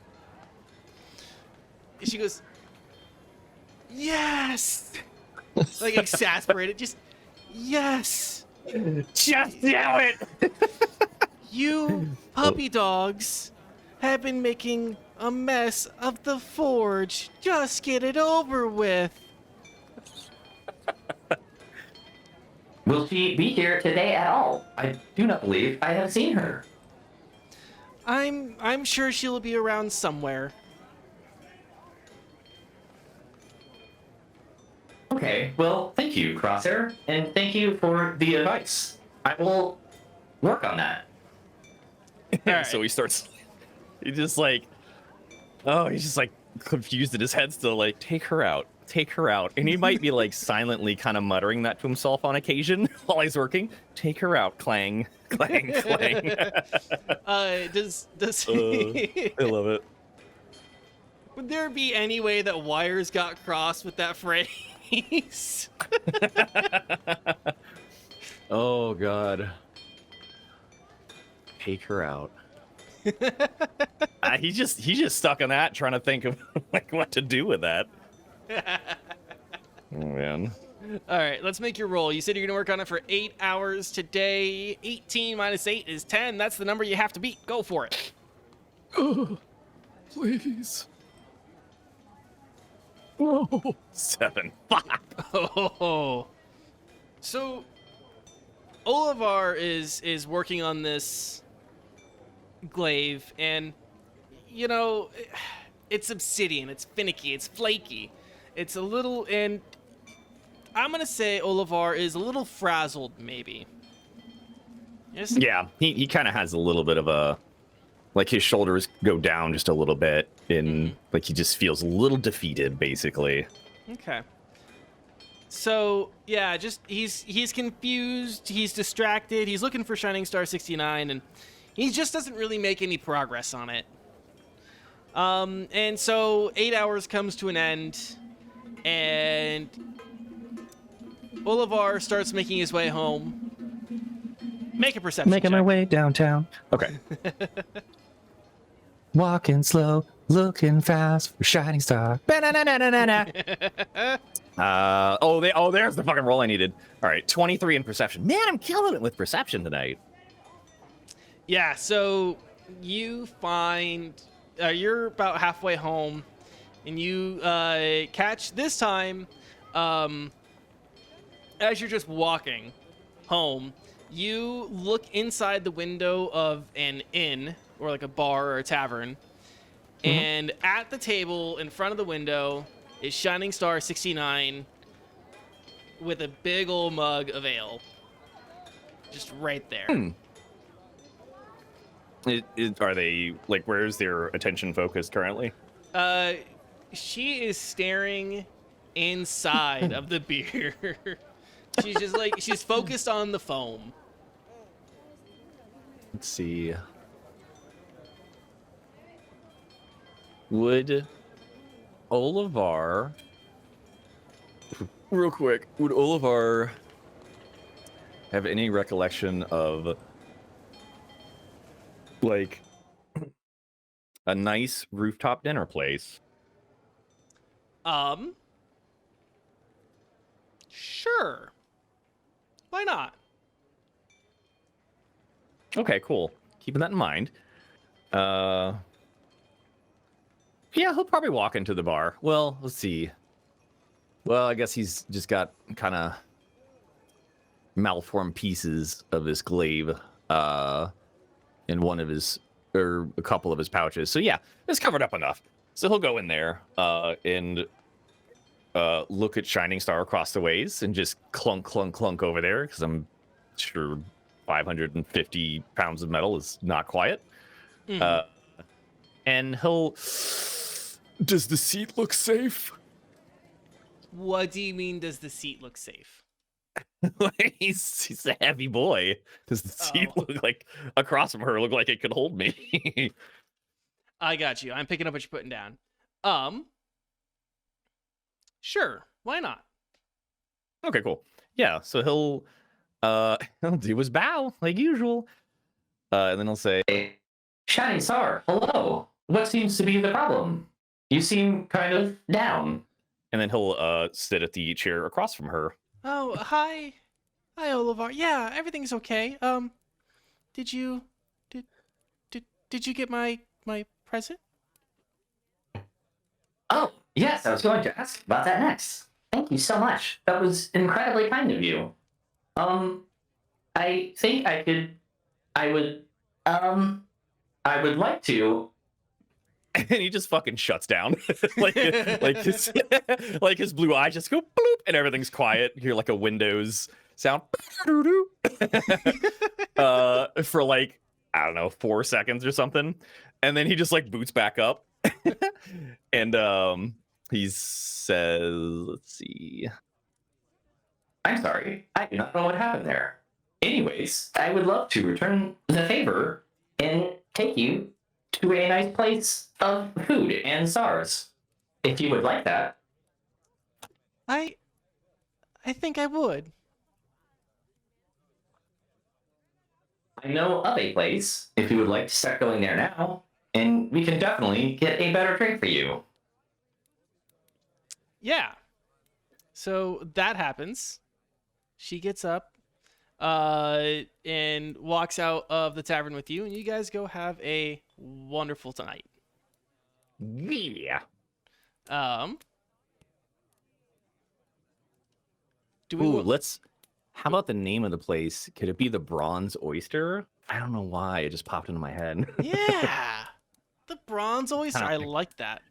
She goes, "Yes!" Like exasperated, just, "Yes! Just do it! You puppy dogs have been making a mess of the forge. Just get it over with." Will she be here today at all? I do not believe I have seen her. I'm sure she'll be around somewhere. Okay, well, thank you, Crosshair, and thank you for the advice. I will work on that. Alright. So he's just like confused in his head still, like, take her out. And he might be like silently kind of muttering that to himself on occasion while he's working. Take her out, clang, clang, clang. Does I love it. would there be any way that wires got crossed with that phrase? Oh god. Take her out. He's just stuck on that, trying to think of like what to do with that. Oh man. All right, let's make your roll. You said you're gonna work on it for 8 hours today. 18 minus 8 is 10. That's the number you have to beat. Go for it. Oh, please. Oh. 7. Oh. So Ohlivar is working on this glaive, and you know, it's obsidian. It's finicky. It's flaky. It's a little, and I'm gonna say Ohlivar is a little frazzled, maybe. Yeah, he kind of has a little bit of a, like his shoulders go down just a little bit, and like he just feels a little defeated, basically. Okay. So yeah, just he's confused, he's distracted, he's looking for Shining Star 69, and he just doesn't really make any progress on it. And so 8 hours comes to an end, and Ohlivar starts making his way home. Make a perception Making check. my way downtown. Okay. Walking slow, looking fast for Shining Star. There's the fucking roll I needed. All right, 23 in perception. Man, I'm killing it with perception tonight. Yeah, so you find you're about halfway home, and you catch this time as you're just walking home. You look inside the window of an inn, or like a bar or a tavern, and at the table in front of the window is Shining Star 69 with a big old mug of ale. Just right there. Are they, like, where's their attention focus currently? She is staring inside of the beer. She's just like, she's focused on the foam. Let's see. Would Ohlivar, real quick, would Ohlivar have any recollection of, like, a nice rooftop dinner place? Sure. Why not? Okay, cool. Keeping that in mind. Yeah, he'll probably walk into the bar. Well, let's see. Well, I guess he's just got kind of malformed pieces of this glaive in one of his, or a couple of his pouches. So yeah, it's covered up enough. So he'll go in there and look at Shining Star across the ways and just clunk, clunk, clunk over there, because I'm sure 550 pounds of metal is not quiet. And he'll... Does the seat look safe? What do you mean, does the seat look safe? he's a heavy boy. Does the seat look like, across from her, look like it could hold me? I got you. I'm picking up what you're putting down. Sure. Why not? Okay, cool. Yeah, so he'll do his bow, like usual. And then he'll say, Shining Star, hello. What seems to be the problem? You seem kind of down. and then he'll sit at the chair across from her. Oh, hi. Hi, Ohlivar. Yeah, everything's okay. Did you get my present? Oh, yes, I was going to ask about that next. Thank you so much. That was incredibly kind of you. I think I would like to. And he just fucking shuts down. like his like his blue eyes just go bloop and everything's quiet. You hear like a Windows sound for like, I don't know, 4 seconds or something. And then he just like boots back up. And he says, let's see. I'm sorry. I do not know what happened there. Anyways, I would love to return the favor and take you to a nice place of food and stars. If you would like that. I think I would. I know of a place, if you would like to start going there now, and we can definitely get a better drink for you. Yeah. So that happens. She gets up and walks out of the tavern with you, and you guys go have a wonderful night. Yeah. Do we Ooh, how about the name of the place? Could it be the Bronze Oyster? I don't know why. It just popped into my head. Yeah. The Bronze Oyster. I like that.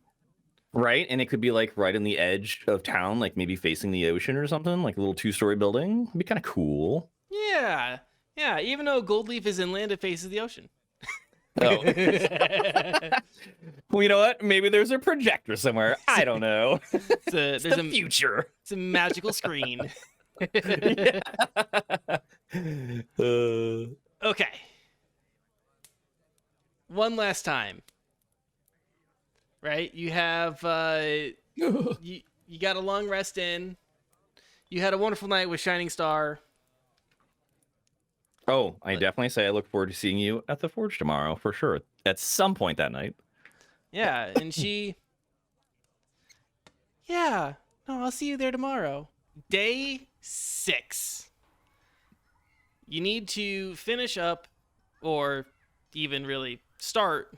Right, and it could be like right on the edge of town, like maybe facing the ocean or something, like a little 2-story building. It'd be kind of cool. Yeah. Yeah, even though Goldleaf is inland, it faces the ocean. Oh. Well, you know what? Maybe there's a projector somewhere. I don't know. There's The a future. it's a magical screen. Okay. One last time. Right? You have you got a long rest in. You had a wonderful night with Shining Star. Oh, I definitely say I look forward to seeing you at the Forge tomorrow, for sure. At some point that night. Yeah, and she Yeah. No, I'll see you there tomorrow. Day 6. You need to finish up or even really start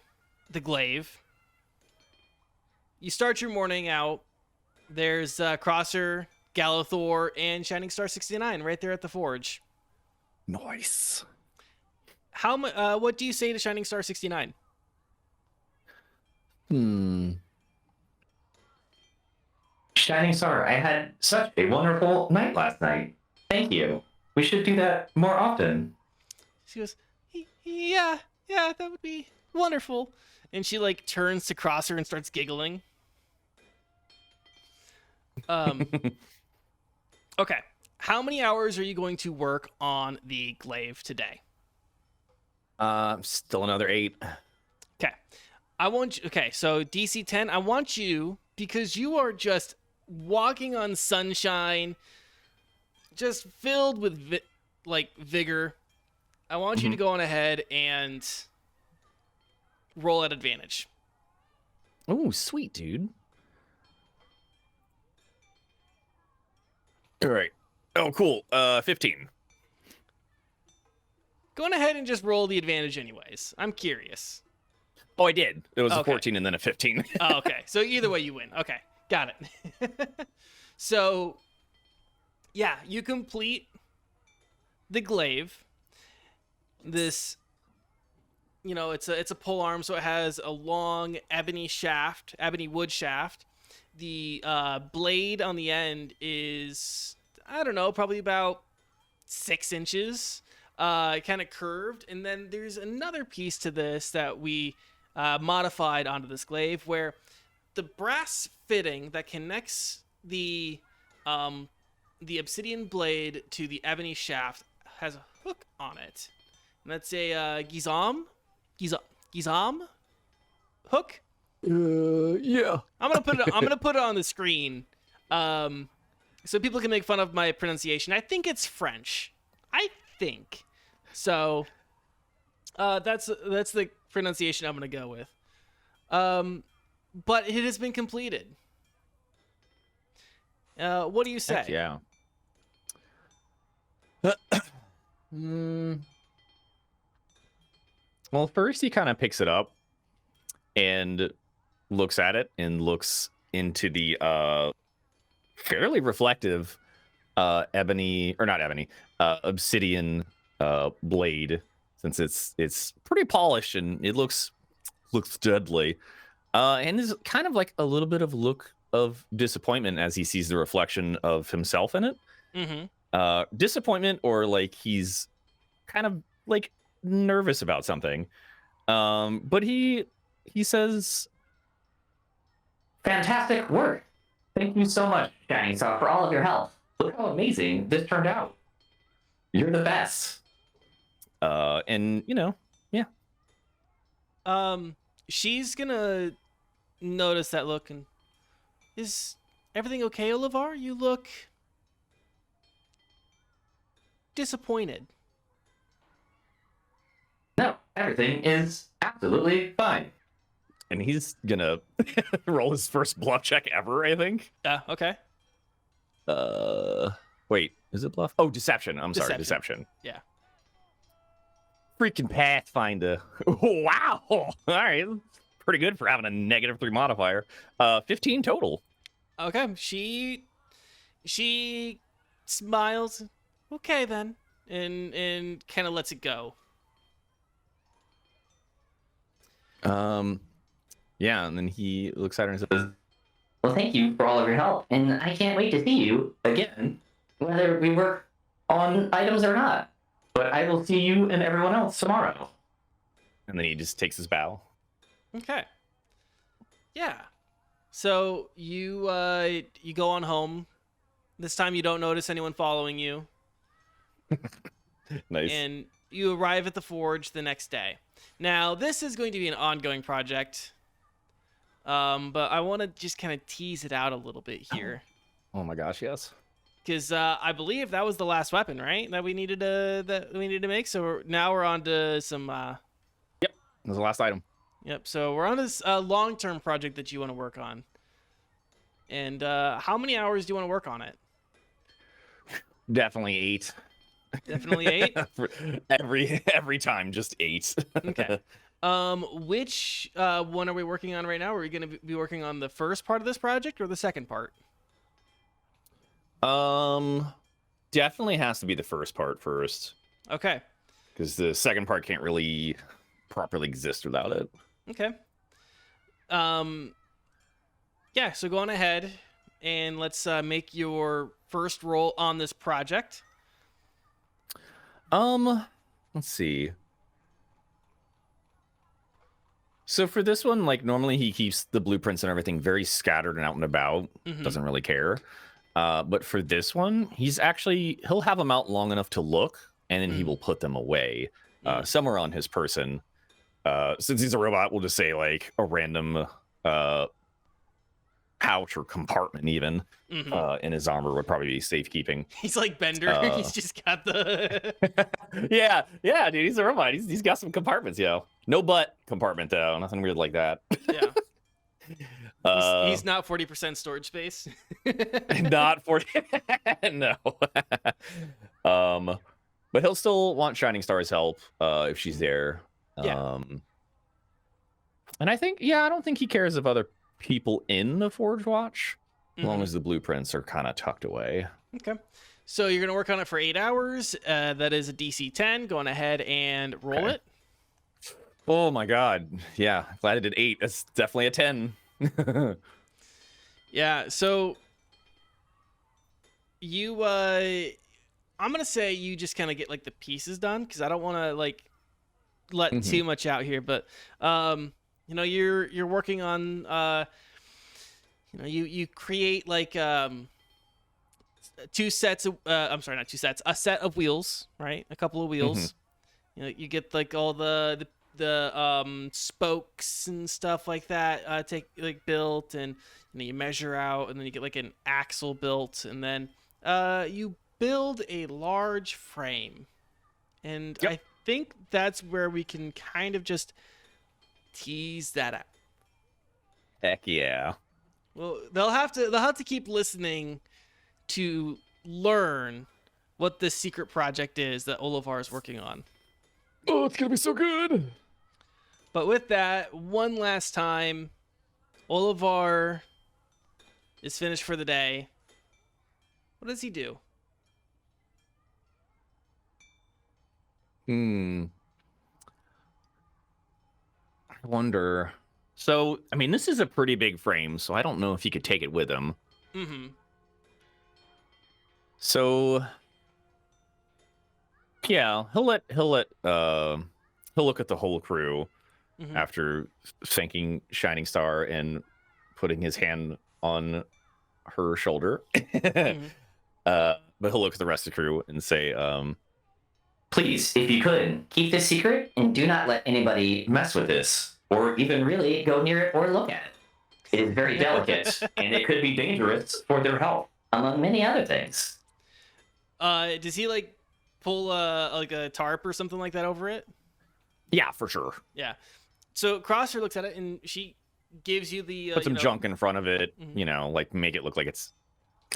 the glaive. You start your morning out. There's Crosser, Galathor, and Shining Star 69 right there at the forge. Nice. What do you say to Shining Star 69? Shining Star, I had such a wonderful night last night. Thank you. We should do that more often. She goes, yeah, that would be wonderful. And she like turns to Crosser and starts giggling. Okay. How many hours are you going to work on the glaive today? Still another 8. Okay. Okay, so DC 10, I want you, because you are just walking on sunshine, just filled with vigor. I want you to go on ahead and roll at advantage. Oh, sweet, dude. All right. Oh, cool. 15. Go on ahead and just roll the advantage anyways. I'm curious. Oh, I did. It was a Okay. 14 and then a 15. Oh, okay. So either way you win. Okay. Got it. So, yeah, you complete the glaive. This, it's a pole arm, so it has a long ebony wood shaft. The blade on the end is, I don't know, probably about 6 inches, kind of curved. And then there's another piece to this that we modified onto this glaive, where the brass fitting that connects the obsidian blade to the ebony shaft has a hook on it. And that's a Gizam hook. Yeah. I'm gonna put it on the screen, so people can make fun of my pronunciation. I think it's French. I think so. That's the pronunciation I'm gonna go with. But it has been completed. What do you say? Heck yeah. Well, first he kind of picks it up and looks at it and looks into the fairly reflective obsidian blade, since it's pretty polished and it looks deadly. And there's kind of like a little bit of look of disappointment as he sees the reflection of himself in it. Mm-hmm. Disappointment, or like he's kind of like nervous about something. But he says, Fantastic work. Thank you so much, Shining Star, for all of your help. Look how amazing this turned out. You're the best. and yeah. She's gonna notice that look and, is everything okay, Ohlivar? You look disappointed. No, everything is absolutely fine. And he's gonna roll his first bluff check ever, I think. Okay. Wait, is it bluff? Oh, deception. I'm sorry, deception. Yeah. Freaking Pathfinder. Wow. All right. Pretty good for having a -3 modifier. 15 total. Okay. She smiles. Okay then, and kind of lets it go. Yeah, and then he looks at her and says, Well, thank you for all of your help, and I can't wait to see you again, whether we work on items or not. But I will see you and everyone else tomorrow. And then he just takes his bow. Okay. Yeah. So you go on home. This time you don't notice anyone following you, Nice. and you arrive at the forge the next day. Now, this is going to be an ongoing project, but I want to just kind of tease it out a little bit here, Oh my gosh, yes. because I believe that was the last weapon, right? That we needed to make. So now we're on to some. That was the last item. Yep. So we're on this long-term project that you want to work on. And how many hours do you want to work on it? Definitely 8. Definitely 8. every time, just 8. Okay. Which one are we working on right now? Are we going to be working on the first part of this project or the second part? Definitely has to be the first part first, Okay. because the second part can't really properly exist without it. Okay. Yeah, so go on ahead and let's make your first roll on this project. Let's see. So for this one, like normally he keeps the blueprints and everything very scattered and out and about. Mhm. Doesn't really care. But for this one, he'll have them out long enough to look, and then he will put them away somewhere on his person. Since he's a robot, we'll just say like a random pouch or compartment even in his armor would probably be safekeeping. He's like Bender. He's just got the... yeah, dude, he's a robot. He's got some compartments, yo. No butt compartment though. Nothing weird like that. Yeah. He's not 40% storage space. Not 40. No. But he'll still want Shining Star's help if she's there. Yeah. And I don't think he cares if other people in the Forge watch, as long as the blueprints are kind of tucked away. Okay. So you're going to work on it for 8 hours. That is a DC 10. Go on ahead and roll it. Oh my god. Yeah, glad I did 8. That's definitely a 10. Yeah, so you I'm going to say you just kind of get like the pieces done, because I don't want to like let too much out here, but you know, you're working on you know, you create like two sets of I'm sorry, not two sets, a set of wheels, right? A couple of wheels. You know, you get like all the spokes and stuff like that take like built, and you know, you measure out, and then you get like an axle built, and then you build a large frame. And I think that's where we can kind of just tease that out. Heck yeah. Well, they'll have to keep listening to learn what this secret project is that Ohlivar is working on. Oh, it's gonna be so good. But with that, one last time, Ohlivar is finished for the day. What does he do? I wonder. So, I mean, this is a pretty big frame, so I don't know if he could take it with him. So, yeah, he'll look at the whole crew after thanking Shining Star and putting his hand on her shoulder. But he'll look at the rest of the crew and say, Please, if you could, keep this secret and do not let anybody mess with this, or even really go near it or look at it. It is very delicate, and it could be dangerous for their health, among many other things. Does he like pull like a tarp or something like that over it? yeah, for sure. Yeah. So Crosser looks at it, and she gives you the Put some junk in front of it, you know, like make it look like it's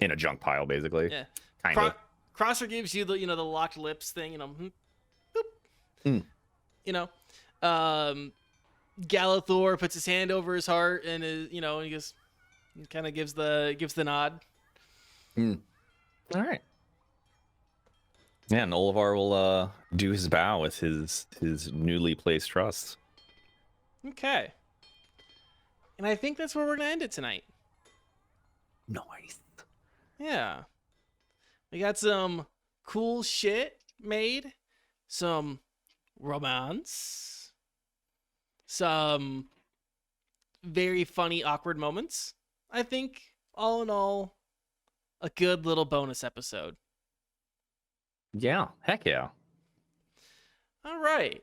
in a junk pile, basically. Yeah. Kind of. Crosser gives you the the locked lips thing, boop. You know, Galathor puts his hand over his heart and is, and he goes, kind of gives the nod. All right. Yeah, and Ohlivar will do his bow with his newly placed trust. Okay. And I think that's where we're gonna end it tonight. Nice. Yeah. We got some cool shit made, some romance, some very funny, awkward moments. I think, all in all, a good little bonus episode. Yeah, heck yeah. All right.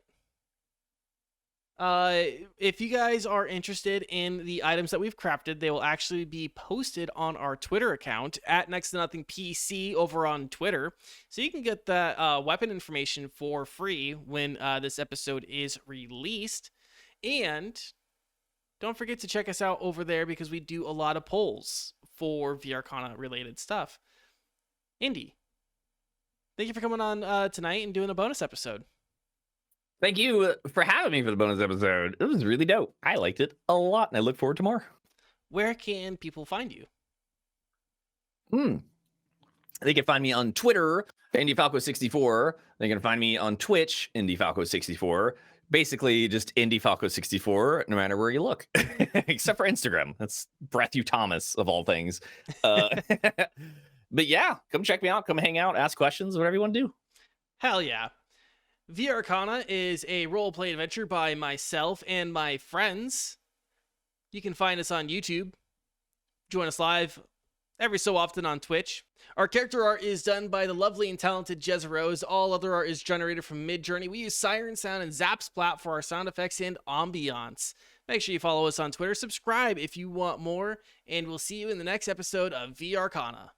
If you guys are interested in the items that we've crafted, they will actually be posted on our Twitter account at Next to Nothing PC over on Twitter. So you can get that weapon information for free when this episode is released. And don't forget to check us out over there because we do a lot of polls for VRCana related stuff. Indy, thank you for coming on tonight and doing a bonus episode. Thank you for having me for the bonus episode. It was really dope. I liked it a lot, and I look forward to more. Where can people find you? They can find me on Twitter, IndyFalco64. They can find me on Twitch, IndyFalco64. Basically, just IndyFalco64, no matter where you look, except for Instagram. That's Breathu Thomas, of all things. But yeah, come check me out. Come hang out, ask questions, whatever you want to do. Hell yeah. VRCana is a role-play adventure by myself and my friends. You can find us on YouTube. Join us live every so often on Twitch. Our character art is done by the lovely and talented Jezza Rose. All other art is generated from Midjourney. We use SyrinSound and Zapsplat for our sound effects and ambiance. Make sure you follow us on Twitter. Subscribe if you want more. And we'll see you in the next episode of VRCana.